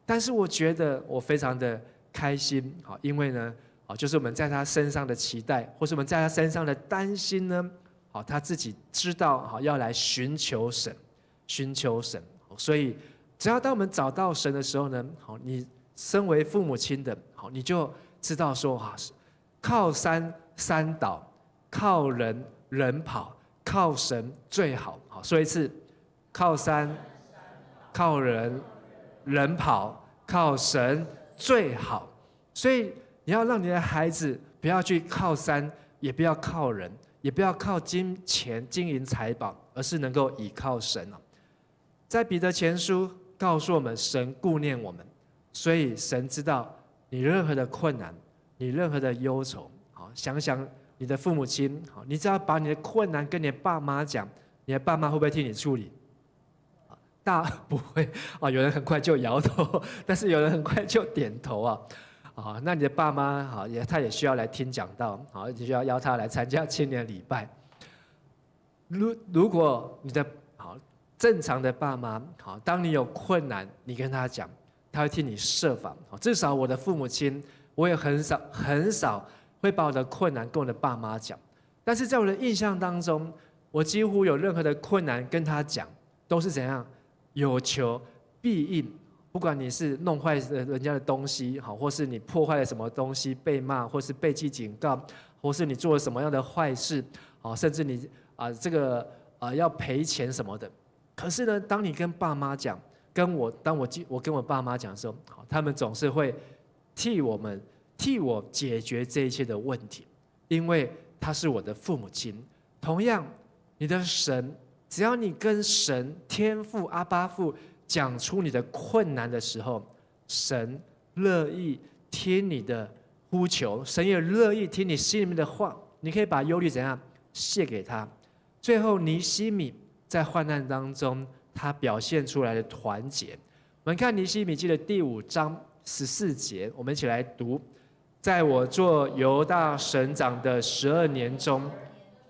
但是我觉得我非常的开心，好，因为呢。就是我们在他身上的期待，或是我们在他身上的担心呢，他自己知道要来寻求神，寻求神。所以，只要当我们找到神的时候呢，你身为父母亲的，你就知道说，靠山山倒，靠人人跑，靠神最好。好，说一次，靠山，靠人，人跑，靠神最好。所以。你要让你的孩子不要去靠山，也不要靠人，也不要靠金钱、金银财宝，而是能够倚靠神。在彼得前书告诉我们，神顾念我们，所以神知道你任何的困难，你任何的忧愁。好，想想你的父母亲，好，你只要把你的困难跟你的爸妈讲，你的爸妈会不会替你处理？不会啊，有人很快就摇头，但是有人很快就点头啊。那你的爸妈他也需要来听讲道，你需要邀他来参加青年礼拜。如果你的正常的爸妈，当你有困难，你跟他讲，他会替你设法。至少我的父母亲，我也很少会把我的困难跟我的爸妈讲。但是在我的印象当中，我几乎有任何的困难跟他讲，都是怎样有求必应。不管你是弄坏人家的东西，或是你破坏了什么东西被骂，或是被记警告，或是你做了什么样的坏事，甚至你要赔钱什么的。可是呢，当你跟爸妈讲，当我跟我爸妈讲的时候，他们总是会替我解决这一切的问题，因为他是我的父母亲。同样，你的神，只要你跟神天父阿爸父讲出你的困难的时候，神乐意听你的呼求，神也乐意听你心里面的话。你可以把忧虑怎样卸给他。最后，尼希米在患难当中，他表现出来的团结。我们看尼希米记的第5章14节，我们一起来读：在我做犹大省长的12年中，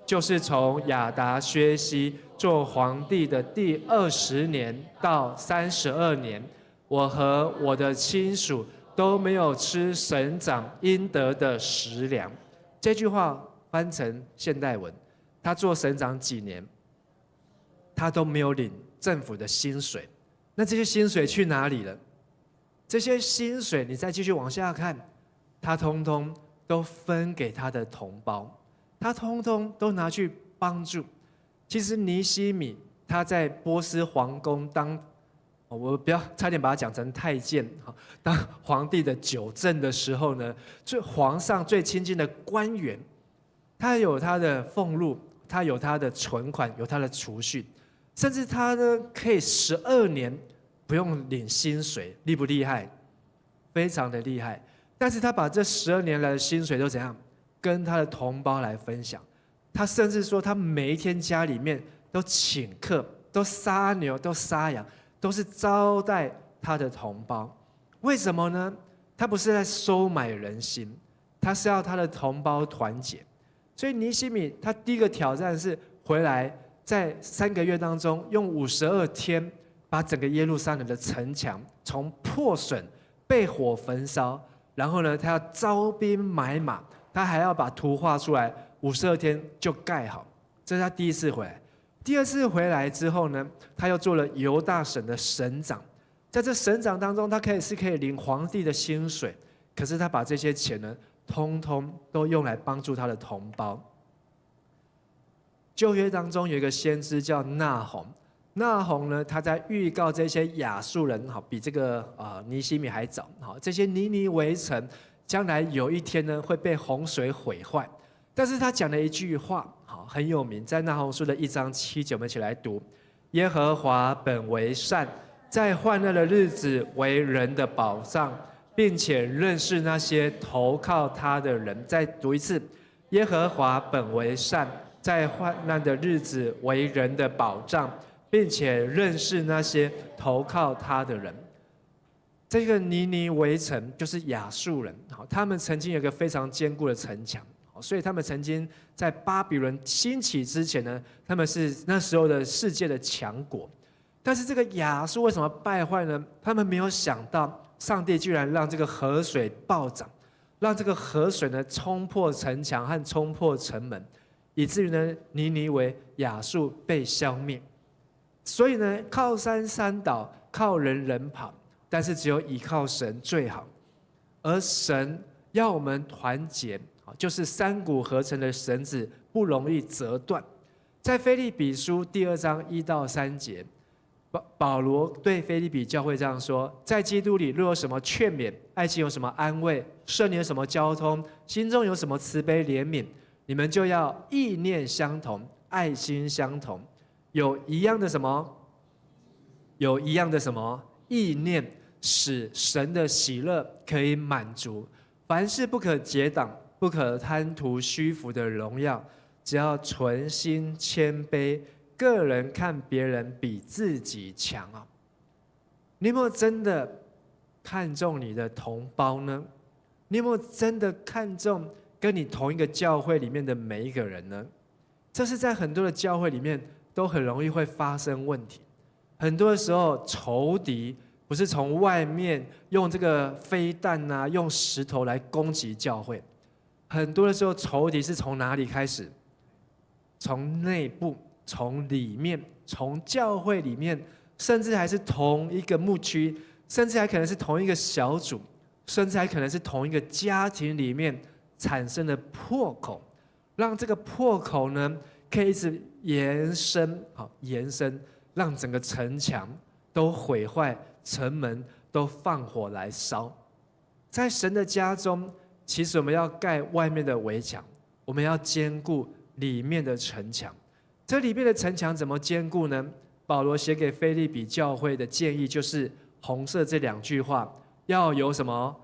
就是从亚达薛西做皇帝的第20年到32年，我和我的亲属都没有吃省长应得的食粮。这句话翻成现代文，他做省长几年，他都没有领政府的薪水。那这些薪水去哪里了？这些薪水你再继续往下看，他通通都分给他的同胞，他通通都拿去帮助。其实尼希米他在波斯皇宫当，我不要差点把他讲成太监，当皇帝的九正的时候呢，皇上最亲近的官员，他有他的俸禄，他有他的存款，有他的储蓄，甚至他呢可以12年不用领薪水，厉不厉害？非常的厉害。但是他把这12年来的薪水都怎样跟他的同胞来分享？他甚至说，他每一天家里面都请客，都杀牛，都杀羊，都是招待他的同胞。为什么呢？他不是在收买人心，他是要他的同胞团结。所以尼希米他第一个挑战是回来，在3个月当中，用52天把整个耶路撒冷的城墙从破损、被火焚烧，然后呢，他要招兵买马，他还要把图画出来，52天就盖好。这是他第一次回来。第二次回来之后呢，他又做了犹大省的省长。在这省长当中，他可以领皇帝的薪水，可是他把这些钱呢，通通都用来帮助他的同胞。旧约当中有一个先知叫纳洪，纳洪呢，他在预告这些亚述人，好，比这个尼希米还早，好，这些尼尼微城将来有一天呢会被洪水毁坏。但是他讲了一句话，好，很有名，在纳洪书的1章7节，我们一起来读：耶和华本为善，在患难的日子为人的保障，并且认识那些投靠他的人。再读一次：耶和华本为善，在患难的日子为人的保障，并且认识那些投靠他的人。这个尼尼微城就是亚述人，他们曾经有一个非常坚固的城墙，所以他们曾经在巴比伦兴起之前呢，他们是那时候的世界的强国。但是这个亚述为什么败坏呢？他们没有想到，上帝居然让这个河水暴涨，让这个河水呢冲破城墙和冲破城门，以至于呢尼尼微亚述被消灭。所以呢，靠山山倒，靠人人跑，但是只有倚靠神最好。而神要我们团结，就是3股合成的绳子不容易折断。在腓立比书第2章1到3节，保罗对腓立比教会这样说：在基督里若有什么劝勉，爱情有什么安慰，圣灵有什么交通，心中有什么慈悲怜悯，你们就要意念相同，爱心相同，有一样的什么？有一样的什么？意念，使神的喜乐可以满足。凡事不可结党，不可贪图虚浮的荣耀，只要存心谦卑，个人看别人比自己强啊！你有没有真的看重你的同胞呢？你有没有真的看重跟你同一个教会里面的每一个人呢？这是在很多的教会里面都很容易会发生问题。很多的时候，仇敌不是从外面用这个飞弹啊，用石头来攻击教会。很多的时候，仇敌是从哪里开始？从内部，从里面，从教会里面，甚至还是同一个牧区，甚至还可能是同一个小组，甚至还可能是同一个家庭里面产生的破口，让这个破口呢，可以一直延伸，延伸，让整个城墙都毁坏，城门都放火来烧。在神的家中，其实我们要盖外面的围墙，我们要坚固里面的城墙。这里面的城墙怎么坚固呢？保罗写给腓立比教会的建议就是红色这2句话：要有什么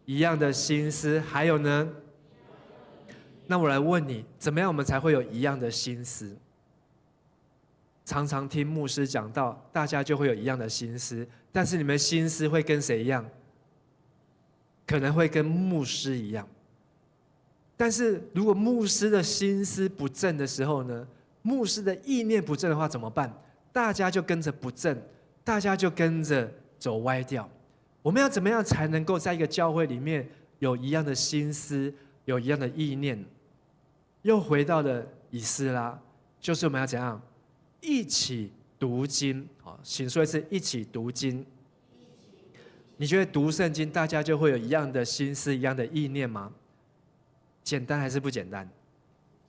一样的心思，还有呢？那我来问你，怎么样我们才会有一样的心思？常常听牧师讲到，大家就会有一样的心思，但是你们心思会跟谁一样？可能会跟牧师一样。但是如果牧师的心思不正的时候呢？牧师的意念不正的话怎么办？大家就跟着不正，大家就跟着走歪掉。我们要怎么样才能够在一个教会里面有一样的心思，有一样的意念？又回到了以斯拉，就是我们要怎样一起读经。好，请说一次，一起读经。你觉得读圣经大家就会有一样的心思，一样的意念吗？简单还是不简单？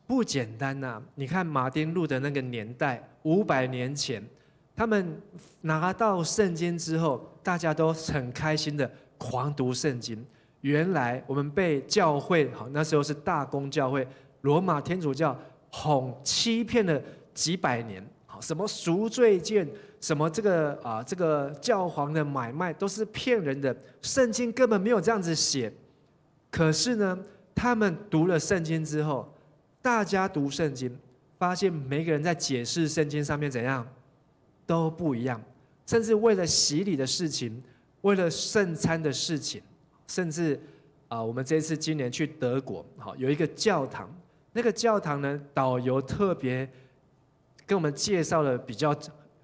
不简单呐！你看马丁路德那个年代，500年前，他们拿到圣经之后，大家都很开心的狂读圣经。原来我们被教会，好，那时候是大公教会，罗马天主教哄欺骗了几百年，什么赎罪券，什么这个教皇的买卖都是骗人的，圣经根本没有这样子写。可是呢，他们读了圣经之后，大家读圣经，发现每个人在解释圣经上面怎样都不一样，甚至为了洗礼的事情，为了圣餐的事情，甚至我们这一次今年去德国，有一个教堂，那个教堂呢，导游特别跟我们介绍了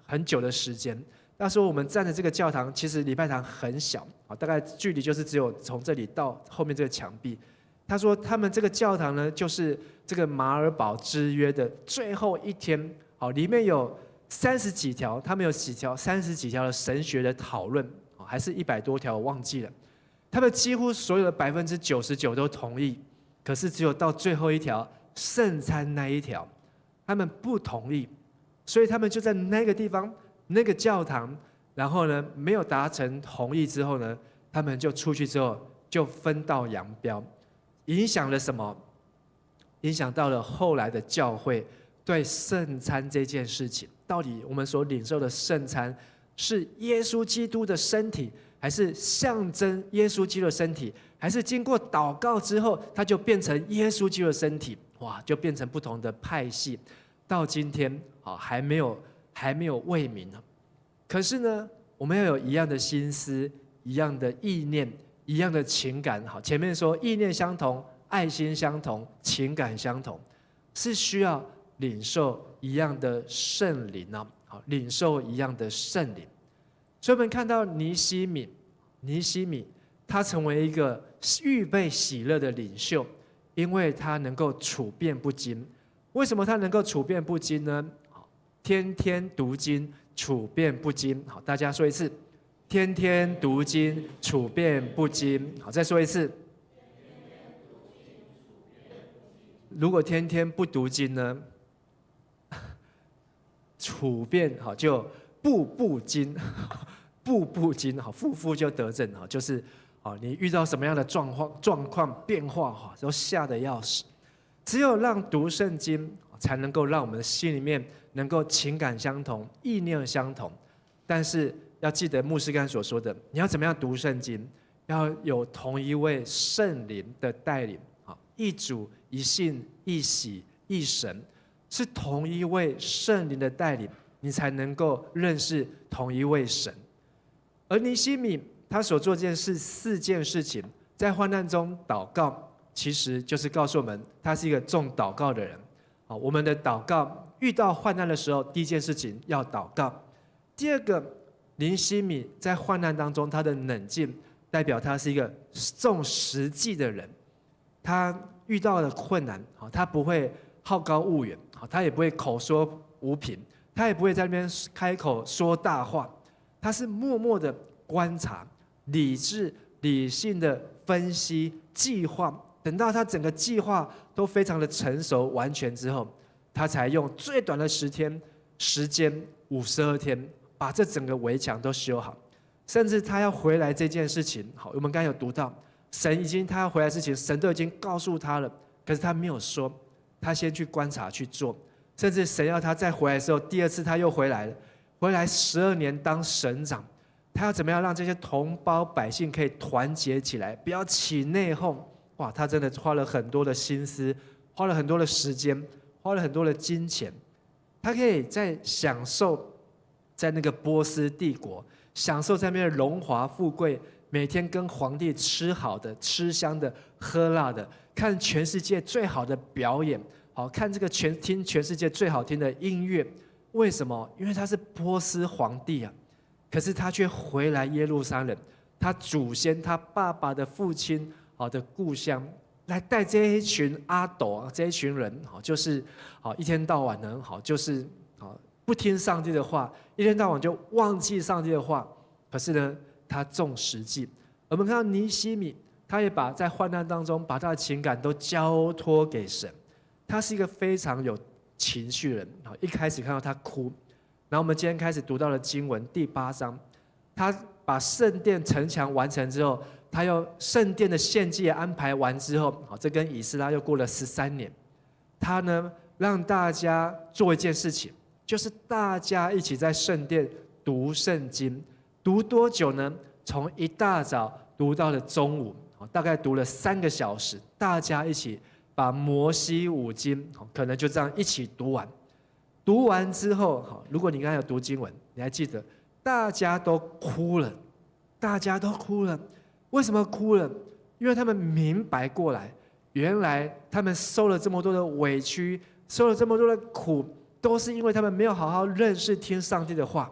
很久的时间。那时候我们站的这个教堂，其实礼拜堂很小，大概距离就是只有从这里到后面这个墙壁。他说他们这个教堂呢，就是这个马尔堡之约的最后一天，里面有30几条，他们有30几条的神学的讨论，还是100多条，我忘记了。他们几乎所有的99%都同意，可是只有到最后一条圣餐那一条，他们不同意，所以他们就在那个地方那个教堂，然后呢没有达成同意之后呢，他们就出去之后就分道扬镳。影响了什么？影响到了后来的教会对圣餐这件事情，到底我们所领受的圣餐是耶稣基督的身体，还是象征耶稣基督的身体，还是经过祷告之后，它就变成耶稣基督的身体？哇，就变成不同的派系。到今天还没有未明呢。可是呢，我们要有一样的心思，一样的意念，一样的情感。好，前面说意念相同，爱心相同，情感相同，是需要领受一样的圣灵啊！好，领受一样的圣灵。所以我们看到尼西米，他成为一个预备喜乐的领袖，因为他能够处变不惊。为什么他能够处变不惊呢？天天读经，处变不惊。好，大家说一次。天天读经，处变不惊。好，再说一次。如果天天不读经呢，处变好就步步惊，步步惊。好，步就得正。好，就是你遇到什么样的状况变化，都吓得要死。只有让读圣经，才能够让我们的心里面能够情感相同，意念相同。但是要记得牧师刚才所说的，你要怎么样读圣经？要有同一位圣灵的带领，一主一信一喜一神，是同一位圣灵的带领，你才能够认识同一位神。而尼西米他所做这件事4件事情，在患难中祷告，其实就是告诉我们，他是一个重祷告的人。我们的祷告遇到患难的时候，第一件事情要祷告。第二个，尼西米在患难当中，他的冷静代表他是一个重实际的人。他遇到了困难，他不会好高骛远，他也不会口说无凭，他也不会在那边开口说大话，他是默默的观察、理智、理性的分析、计划。等到他整个计划都非常的成熟完全之后，他才用最短的时间52天把这整个围墙都修好。甚至他要回来这件事情，好，我们刚才有读到，他要回来的事情，神都已经告诉他了，可是他没有说，他先去观察去做。甚至神要他再回来的时候，第2次他又回来了，回来12年当省长，他要怎么样让这些同胞百姓可以团结起来，不要起内讧。哇，他真的花了很多的心思，花了很多的时间，花了很多的金钱。他可以在享受在那个波斯帝国，享受在那边的荣华富贵，每天跟皇帝吃好的、吃香的、喝辣的，看全世界最好的表演，看这个听全世界最好听的音乐。为什么？因为他是波斯皇帝啊，可是他却回来耶路撒冷，他祖先他爸爸的父亲的故乡，来带这一群阿斗这一群人，就是一天到晚呢，就是不听上帝的话，一天到晚就忘记上帝的话。可是呢，他重实际。我们看到尼西米，他也把在患难当中把他的情感都交托给神。他是一个非常有情绪的人。一开始看到他哭，然后我们今天开始读到了经文第8章，他把圣殿城墙完成之后，他又圣殿的献祭安排完之后，这跟以斯拉又过了13年。他呢让大家做一件事情，就是大家一起在圣殿读圣经。读多久呢？从一大早读到了中午，大概读了3个小时。大家一起把摩西五经，可能就这样一起读完。读完之后，如果你刚才有读经文，你还记得，大家都哭了，大家都哭了。为什么哭了？因为他们明白过来，原来他们受了这么多的委屈，受了这么多的苦，都是因为他们没有好好认识听上帝的话。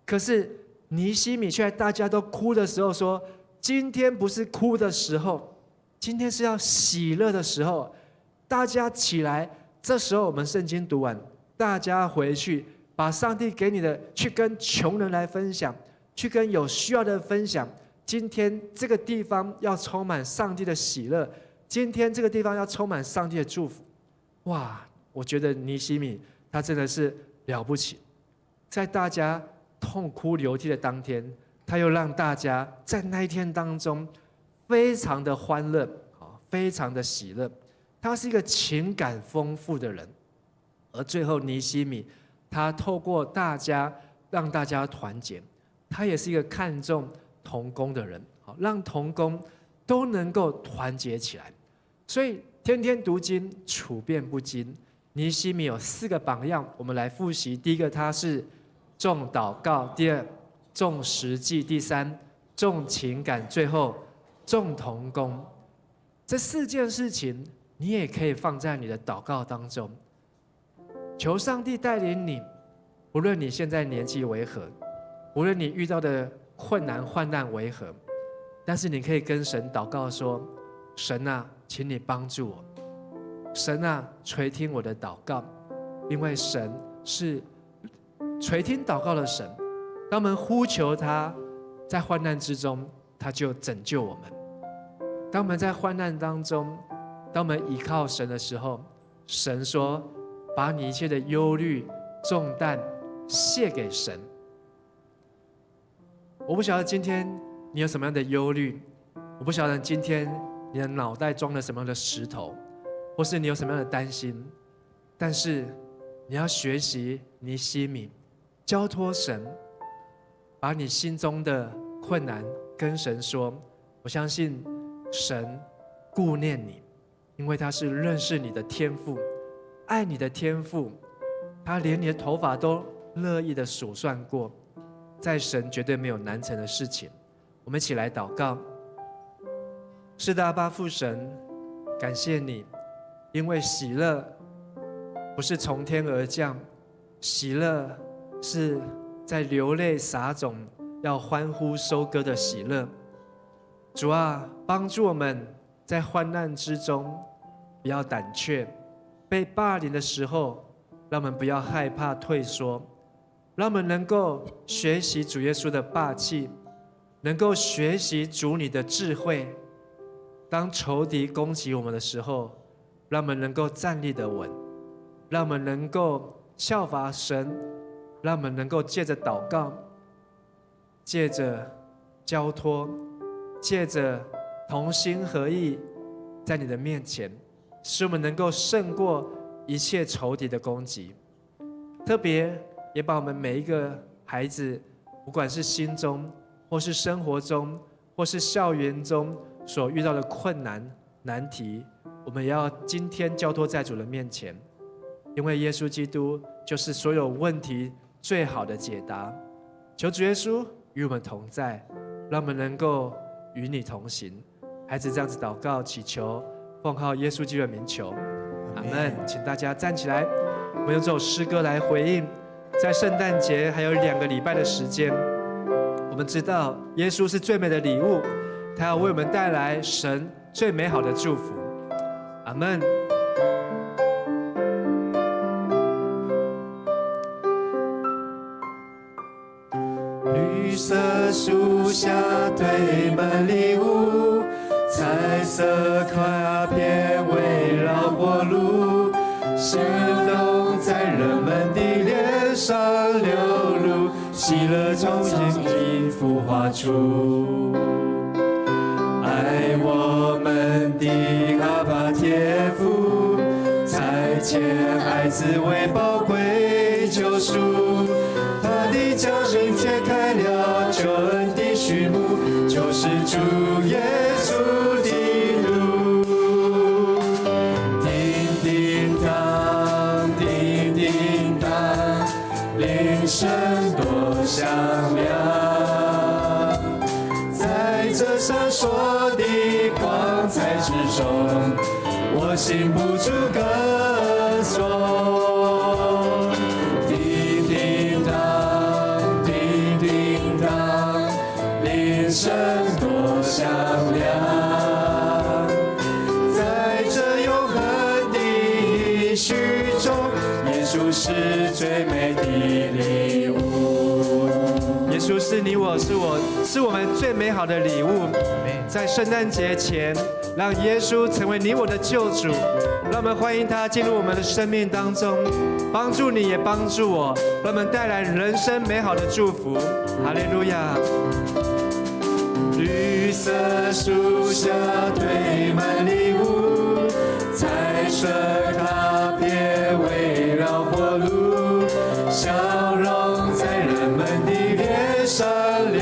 可是尼希米却在大家都哭的时候说，今天不是哭的时候，今天是要喜乐的时候。大家起来，这时候我们圣经读完，大家回去把上帝给你的去跟穷人来分享，去跟有需要的人分享。今天这个地方要充满上帝的喜乐，今天这个地方要充满上帝的祝福。哇，我觉得尼希米他真的是了不起，在大家痛哭流涕的当天，他又让大家在那一天当中非常的欢乐，非常的喜乐。他是一个情感丰富的人。而最后尼希米他透过大家让大家团结，他也是一个看重同工的人，让同工都能够团结起来。所以天天读经，处变不惊。尼希米有4个榜样，我们来复习。第一个，他是重祷告；第二，重实际；第三，重情感；最后，重同工。这4件事情，你也可以放在你的祷告当中，求上帝带领你。无论你现在年纪为何，无论你遇到的困难患难为何，但是你可以跟神祷告说：神啊，请你帮助我。神啊，垂听我的祷告，因为神是垂听祷告的神。当我们呼求他，在患难之中，他就拯救我们。当我们在患难当中，当我们依靠神的时候，神说：把你一切的忧虑重担卸给神。我不晓得今天你有什么样的忧虑，我不晓得今天你的脑袋装了什么样的石头，或是你有什么样的担心，但是你要学习尼希米，交托神，把你心中的困难跟神说。我相信神顾念你，因为他是认识你的天父，爱你的天父，他连你的头发都乐意的数算过。在神绝对没有难成的事情。我们一起来祷告。是的，阿爸父神，感谢你，因为喜乐不是从天而降，喜乐是在流泪撒种，要欢呼收割的喜乐。主啊，帮助我们在患难之中不要胆怯，被霸凌的时候，让我们不要害怕退缩，让我们能够学习主耶稣的霸气，能够学习主你的智慧。当仇敌攻击我们的时候，让我们能够站立得稳，让我们能够效法神，让我们能够借着祷告，借着交托，借着同心合意，在你的面前，使我们能够胜过一切仇敌的攻击。特别也把我们每一个孩子，不管是心中，或是生活中，或是校园中所遇到的困难难题，我们也要今天交托在主的面前，因为耶稣基督就是所有问题最好的解答。求主耶稣与我们同在，让我们能够与你同行。孩子这样子祷告祈求，奉靠耶稣基督的名求，阿们。请大家站起来，我们用这首诗歌来回应。在圣诞节还有2个礼拜的时间，我们知道耶稣是最美的礼物，他要为我们带来神最美好的祝福。阿们。绿色树下堆满礼物，彩色卡片围绕火炉，神动在人们的脸上流露，喜乐从心孵化出。爱我们的阿爸天父，在前爱子为宝贵救赎，他的降临揭开了救恩的序幕，就是主耶稣的路。叮叮当，叮叮当，铃声多响亮，在这闪烁的光彩之中，我禁不住歌颂。叮叮当，叮叮当，铃声多响亮，在这永恒的应许中，耶稣是最美的礼物。耶稣是你我，是我们最美好的礼物。在圣诞节前，让耶稣成为你我的救主，让我们欢迎他进入我们的生命当中，帮助你也帮助我，让我们带来人生美好的祝福。哈利路亚！绿色树下堆满礼物，彩色卡片围绕火炉，笑容在人们的脸上流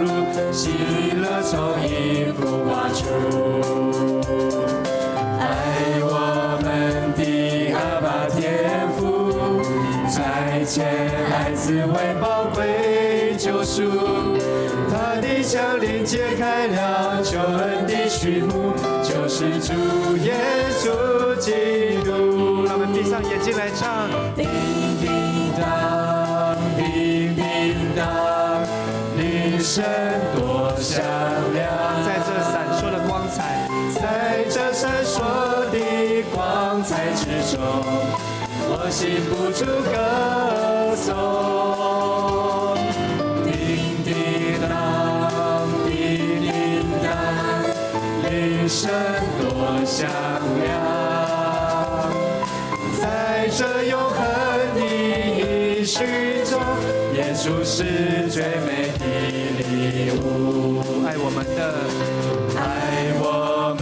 露，喜乐从衣服挖出。爱我们的阿爸天父，在前爱子为宝贵救赎，他的降临揭开了救恩的序幕，就是主耶稣基督。让我们闭上眼睛来唱。叮叮当，叮叮当，铃声多响亮，在这闪烁的光彩，在这闪烁的光彩之中，我禁不住歌颂。叮叮当，叮叮当，铃声多响亮，在这永恒的应许中，耶稣是最美的礼物。爱我们的，爱我们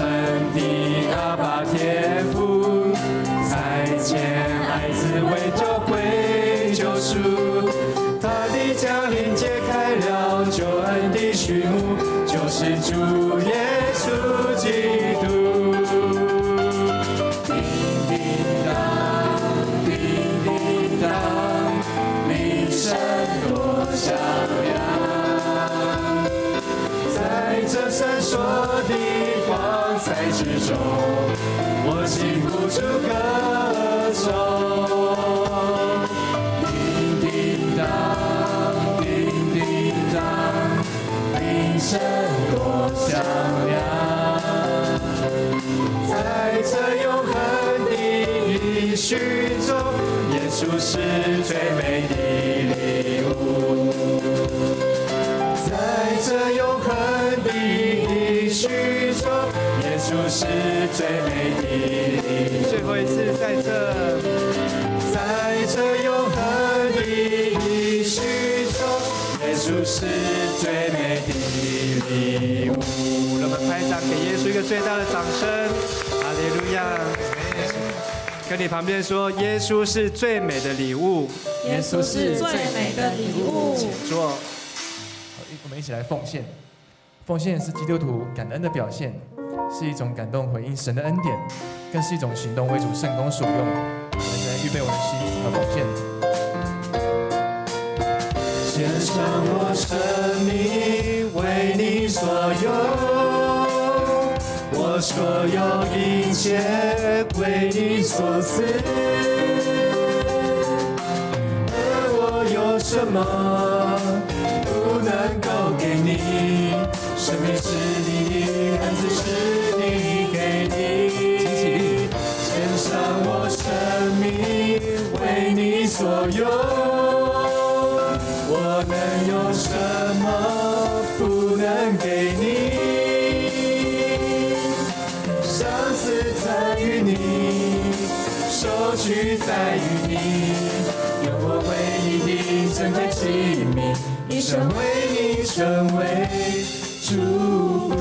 的阿爸天父，在前爱子为宝贵救赎，他的降临揭开了救恩的序幕，就是主耶稣基督。叮叮当，叮叮当，铃声多响亮，在这闪烁的光彩之中，我禁不住歌颂。叮叮当，叮叮当，铃声多响亮，在这永恒的应许中，耶稣是最美的礼物。在这永恒的应许中，耶稣是最美的礼物。最后一次在这永恒的应许中，耶稣是最美的礼物。让我们拍掌给耶稣一个最大的掌声。哈利路亚！跟你旁边说，耶稣是最美的礼物。耶稣是最美的礼物。请坐。我们一起来奉献。奉献是基督徒感恩的表现，是一种感动回应神的恩典，更是一种行动为主圣工所用。我们现在预备我们的心和奉献。献上我生命为你所有，我所有一切为你所赐，而我有什么不能够给你？生命是你的，恩赐是你给你。献上我生命为你所有，我能有什么不能给你？赏赐在于你，收取在于你，用我为你的珍贵器皿，一生为你成为祝福。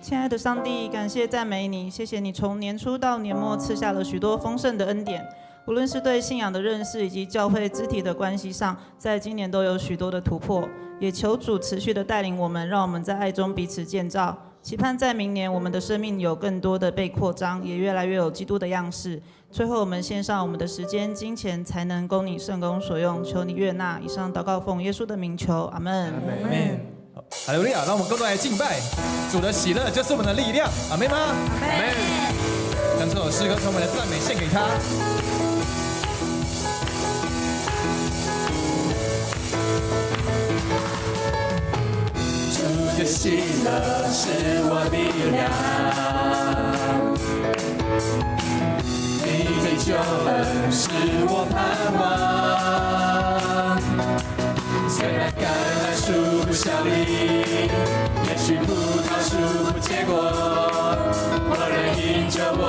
亲爱的的上帝，感谢赞美你，谢谢你从年初到年末赐下了许多丰盛的恩典，无论是对信仰的认识以及教会肢体的关系上，在今年都有许多的突破。也求主持续的带领我们，让我们在爱中彼此建造，期盼在明年我们的生命有更多的被扩张，也越来越有基督的样式。最后，我们献上我们的时间、金钱，才能供你圣工所用，求你悦纳。以上祷告奉耶稣的名求，阿门。阿门。哈利路亚！让我们共同来敬拜，主的喜乐就是我们的力量，阿门吗？阿门。将这首诗歌充满了赞美献给他。主的喜乐是我的力量，你的救恩是我盼望。虽然橄榄树不效力，也许葡萄树不结果，我仍因着我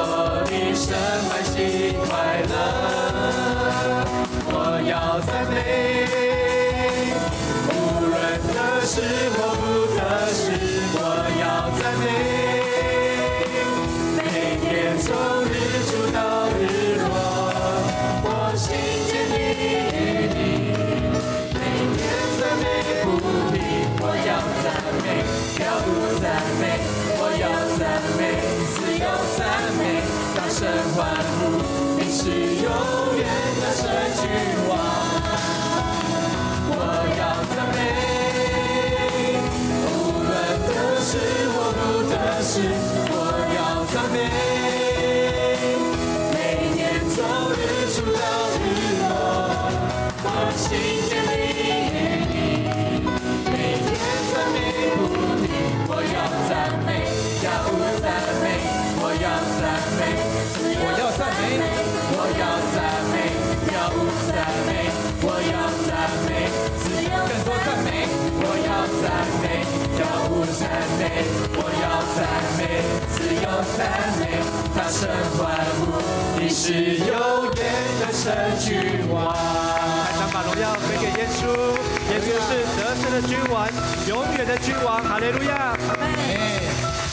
的神欢喜快乐。我要赞美，无论得失或不得失，我要赞美。每天从日出到日落，我心坚定于你。每天赞美不停，我要赞美，要不赞美，我要赞美，自由赞美，大声欢呼，你是永远的神君王。我要赞美，无论得失或不得失，我要赞美。每天从日出到日落，我心坚定于你。每天赞美不停，我要赞美，要不赞美，我要赞美，我要赞美，我要赞美，要不赞美，我要赞美，更多赞美，我要赞美，要不赞美，我要赞美，自由赞美，大声欢呼，你是永远的神君王。还想把荣耀归给耶稣，耶稣是得胜的君王，永远的君王，哈利路亚！我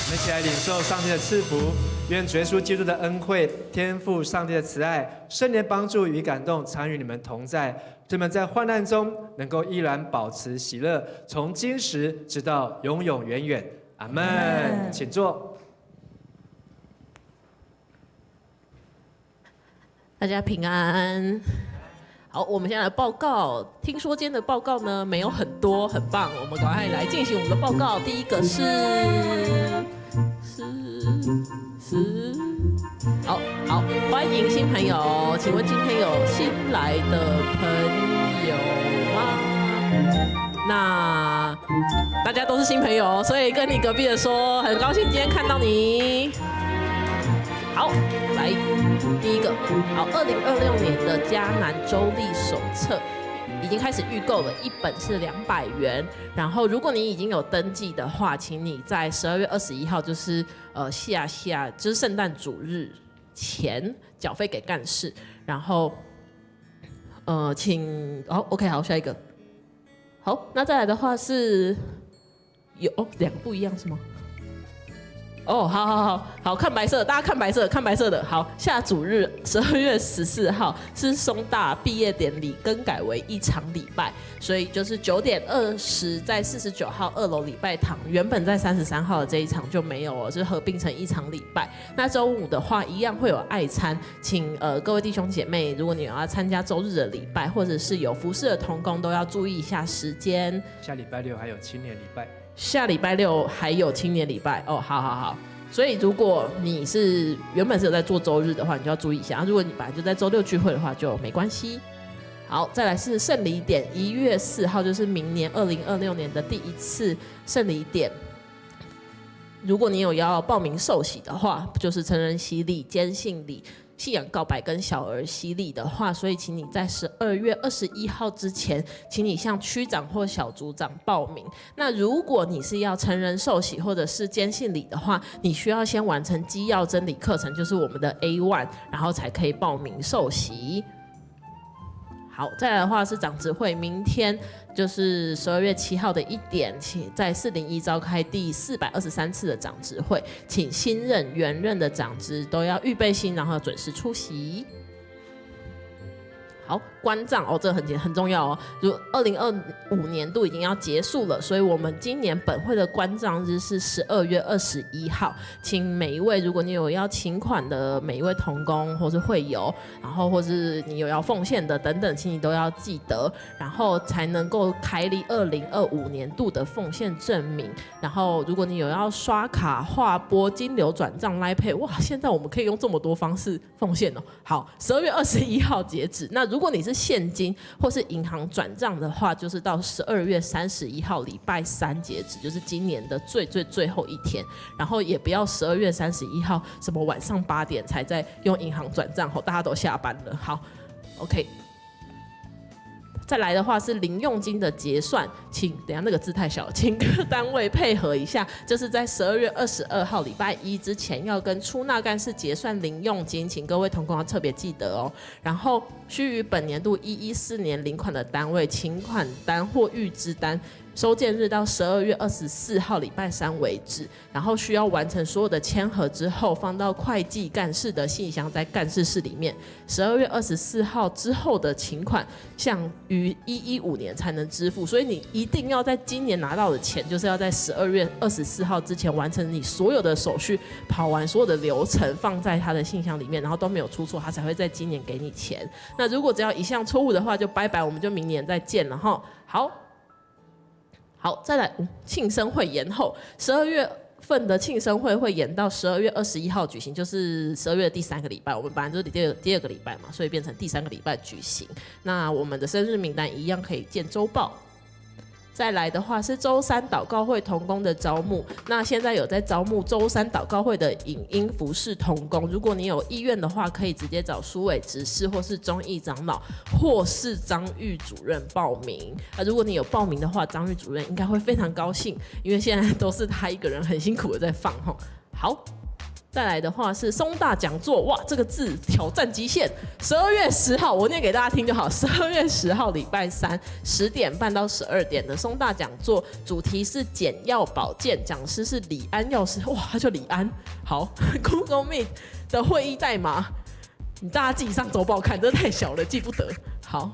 们一起来领受上帝的赐福，愿主耶稣基督的恩惠、天父上帝的慈爱、圣灵帮助与感动常与你们同在。这们在患难中能够依然保持喜乐，从今时直到永永远远。阿门。请坐。大家平安。好，我们现在来报告。听说今天的报告呢没有很多，很棒。我们赶快来进行我们的报告。第一个是，好，欢迎新朋友。请问今天有新来的朋友吗？那大家都是新朋友，所以跟你隔壁的说，很高兴今天看到你。好，来第一个，好，2026年的迦南州立手册已经开始预购了，一本是200元。然后，如果你已经有登记的话，请你在12月21号，就是就是圣诞主日前缴费给干事。然后，请OK， 好，下一个。好，那再来的话是有2个不一样是吗？好，看白色，大家看白色的。好，下主日12月14号是松大毕业典礼更改为一场礼拜，所以就是9点20在49号2楼礼拜堂，原本在33号的这一场就没有了，就是合并成一场礼拜。那周五的话一样会有爱餐，请各位弟兄姐妹，如果你要参加周日的礼拜，或者是有服事的同工，都要注意一下时间。下礼拜6还有青年礼拜。下礼拜6还有青年礼拜哦，好。所以如果你是原本是有在做周日的话，你就要注意一下。如果你本来就在周6聚会的话，就没关系。好，再来是圣礼典，1月4号就是明年2026年的第一次圣礼典。如果你有要报名受洗的话，就是成人洗礼、坚信礼、信仰告白跟小儿洗礼的话，所以请你在12月21号之前，请你向区长或小组长报名。那如果你是要成人受洗或者是坚信礼的话，你需要先完成基要真理课程，就是我们的 A1， 然后才可以报名受洗。好，再来的话是长执会，明天就是12月7号的1点，请在401召开第423次的长执会，请新任、原任的长执都要预备心，然后准时出席。好，关账哦，这很重要哦。如2025年度已经要结束了，所以我们今年本会的关账日是12月21号，请每一位，如果你有要请款的每一位同工或是会友，然后或是你有要奉献的等等，请你都要记得，然后才能够开立2025年度的奉献证明。然后如果你有要刷卡、划拨、金流转账、Line Pay，哇，现在我们可以用这么多方式奉献哦。好，12月21号截止。那如果你是现金或是银行转账的话，就是到12月31号礼拜3截止，就是今年的最后一天。然后也不要12月31号什么晚上8点才在用银行转账，大家都下班了。好 ，OK。再来的话是零用金的结算，请等一下那个字太小了，请各单位配合一下，就是在12月22号礼拜1之前要跟出纳干事结算零用金，请各位同工要特别记得哦。然后须于本年度114年领款的单位，请款单或预支单收件日到12月24号礼拜3为止，然后需要完成所有的签核之后，放到会计干事的信箱，在干事室里面。12月24号之后的请款，向于115年才能支付，所以你一定要在今年拿到的钱，就是要在12月24号之前完成你所有的手续，跑完所有的流程，放在他的信箱里面，然后都没有出错，他才会在今年给你钱。那如果只要一项错误的话，就拜拜，我们就明年再见了哈。好，再来，庆生会延后，12月份的庆生会会延到12月21号举行，就是12月的第3个礼拜。我们本来就是第二个礼拜嘛，所以变成第3个礼拜举行。那我们的生日名单一样可以见周报。再来的话是周3祷告会同工的招募，那现在有在招募周3祷告会的影音服饰同工，如果你有意愿的话，可以直接找苏伟执事或是忠义长老或是张玉主任报名。如果你有报名的话，张玉主任应该会非常高兴，因为现在都是他一个人很辛苦的在放吼。好。再来的话是松大讲座，哇，这个字挑战极限。12月10号，我念给大家听就好。12月10号礼拜310点半到12点的松大讲座，主题是简药保健，讲师是李安药师，哇，他叫李安。好，Google Meet 的会议代码，大家自己上周报看，这太小了，记不得。好，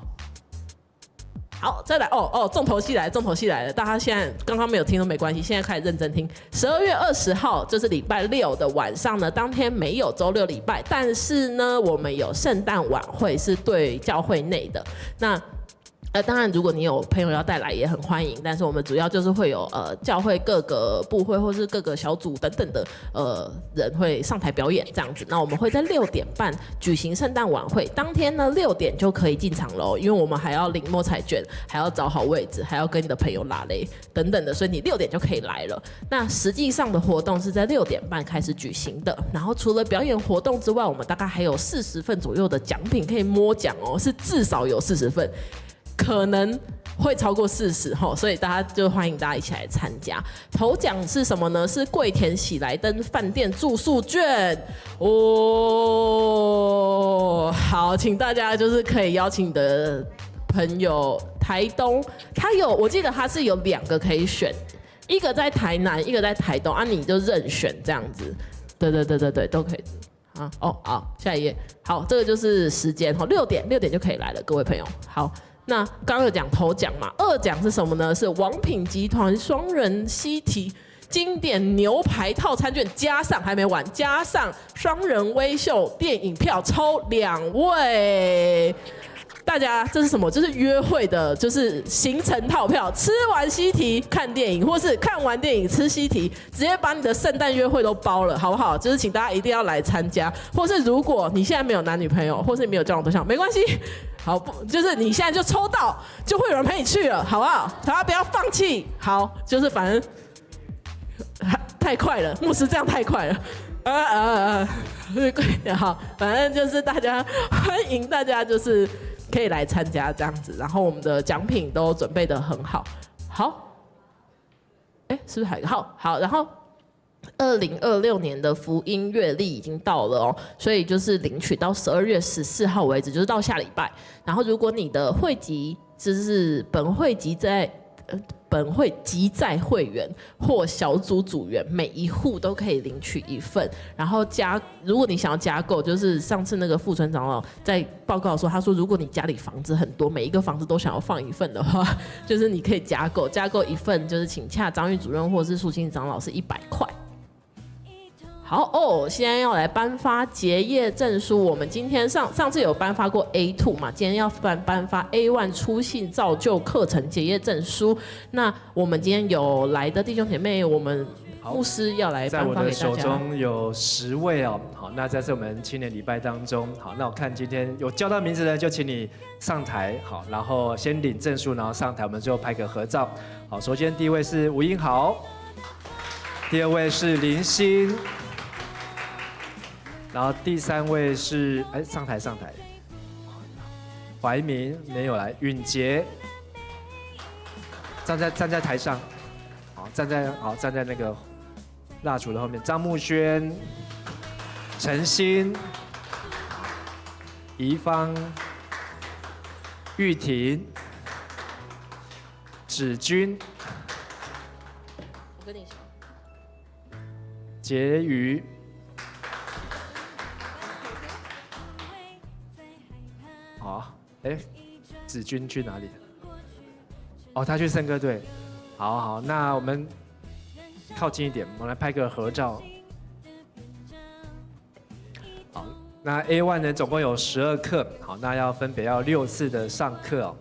再来重头戏来了，大家现在刚刚没有听都没关系，现在开始认真听。12月20号，这是礼拜6的晚上呢，当天没有周6礼拜，但是呢，我们有圣诞晚会是对教会内的。那当然，如果你有朋友要带来也很欢迎，但是我们主要就是会有教会各个部会或是各个小组等等的人会上台表演这样子。那我们会在6点半举行圣诞晚会，当天呢6点就可以进场喽，因为我们还要领摸彩券，还要找好位置，还要跟你的朋友拉雷等等的，所以你6点就可以来了。那实际上的活动是在6点半开始举行的，然后除了表演活动之外，我们大概还有40份左右的奖品可以摸奖哦，是至少有40份。可能会超过40吼，所以大家就欢迎大家一起来参加。头奖是什么呢？是桂田喜来登饭店住宿券哦。好，请大家就是可以邀请你的朋友。台东，我记得他是有2个可以选，一个在台南，一个在台东啊，你就任选这样子。对，都可以。好，下一页。好，这个就是时间吼，6点就可以来了，各位朋友。好。那刚刚有讲头奖嘛，2奖是什么呢？是王品集团双人西提经典牛排套餐券，加上还没完，加上双人微秀电影票抽2位。大家这是什么？就是约会的，就是行程套票，吃完西提看电影，或是看完电影吃西提，直接把你的圣诞约会都包了，好不好？就是请大家一定要来参加，或是如果你现在没有男女朋友，或是没有交往对象，没关系。好，就是你现在就抽到，就会有人陪你去了，好不好？大家不要放弃。好，就是反正太快了，牧师这样太快了。好，反正就是大家欢迎大家就是可以来参加这样子，然后我们的奖品都准备得很好。好，是不是还好？然后2026年的福音月历已经到了哦，所以就是领取到12月14号为止，就是到下礼拜。然后如果你的会籍就是本会籍在会员或小组组员，每一户都可以领取一份。然后如果你想要加购，就是上次那个副村长老在报告说，他说如果你家里房子很多，每一个房子都想要放一份的话，就是你可以加购一份，就是请洽张玉主任或者是肃清长老是100块。好哦，现在要来颁发结业证书。我们今天上次有颁发过 A2 嘛，今天要颁发 A1 初信造就课程结业证书。那我们今天有来的弟兄姐妹，我们牧师要来颁发给大家。在我的手中有10位哦。好，那在我们青年礼拜当中，好，那我看今天有叫到名字的，就请你上台，好，然后先领证书，然后上台，我们最后拍个合照。好，首先第一位是吴英豪，第2位是林欣。然后第3位是上台，怀民没有来，允杰站在台上，好站在那个蜡烛的后面，张木轩、陈欣、怡芳、玉婷、芷君、我跟你说，婕妤。好，子君去哪里？哦，他去圣歌队。好，那我们靠近一点，我们来拍个合照。好，那 A1 呢，总共有12课，好，那要分别要6次的上课哦。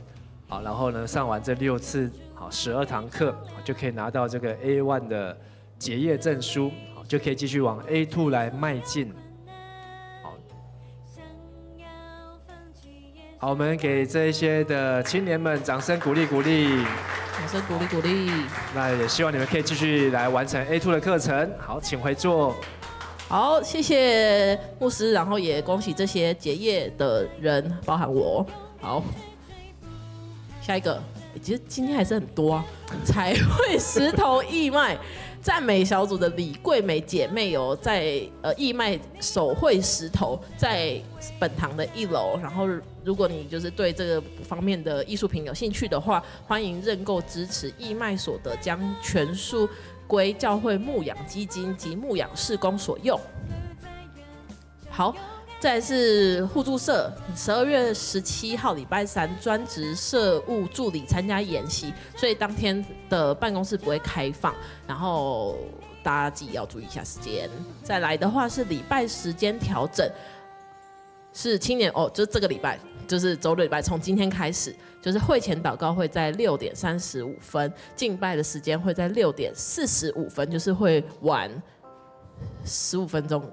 好，然后呢，上完这6次，好，12堂课，就可以拿到这个 A1 的结业证书，好，就可以继续往 A2 来迈进。好，我们给这一些的青年们掌声鼓励。掌声鼓励。那也希望你们可以继续来完成 A2 的课程。好，请回座。好，谢谢牧师，然后也恭喜这些结业的人，包含我。好，下一个，其实今天还是很多啊。彩绘石头义卖赞美小组的李桂美姐妹有在义卖手绘石头，在本堂的1楼。然后，如果你就是对这个方面的艺术品有兴趣的话，欢迎认购支持义卖所得，将全数归教会牧养基金及牧养事工所用。好。再来是互助社，12月17号礼拜3专职社务助理参加研习，所以当天的办公室不会开放，然后大家自己要注意一下时间。再来的话是礼拜时间调整，是青年就是这个礼拜，就是周六礼拜，从今天开始，就是会前祷告会在6点35分，敬拜的时间会在6点45分，就是会晚15分钟。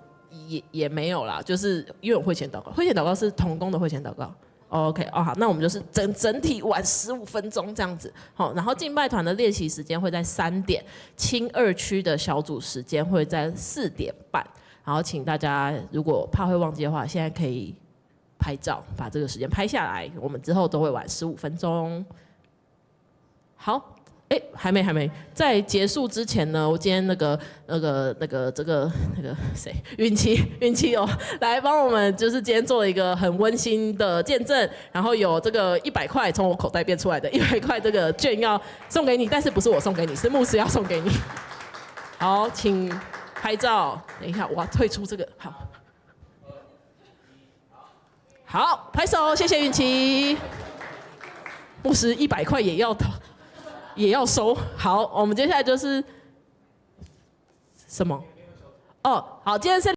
也没有啦，就是因为我会前祷告是同工的会前祷告。OK， 好，那我们就是整体晚15分钟这样子。好，然后敬拜团的练习时间会在3点，青2区的小组时间会在4点半。然后请大家如果怕会忘记的话，现在可以拍照把这个时间拍下来，我们之后都会晚15分钟。好。还没，在结束之前呢，我今天那个谁，允琪有来帮我们，就是今天做了一个很温馨的见证，然后有这个100块从我口袋变出来的100块这个券要送给你，但是不是我送给你，是牧师要送给你。好，请拍照。等一下，我要退出这个。好，拍手，谢谢允琪。牧师100块也要收。好，我们接下来就是什么？好，今天是。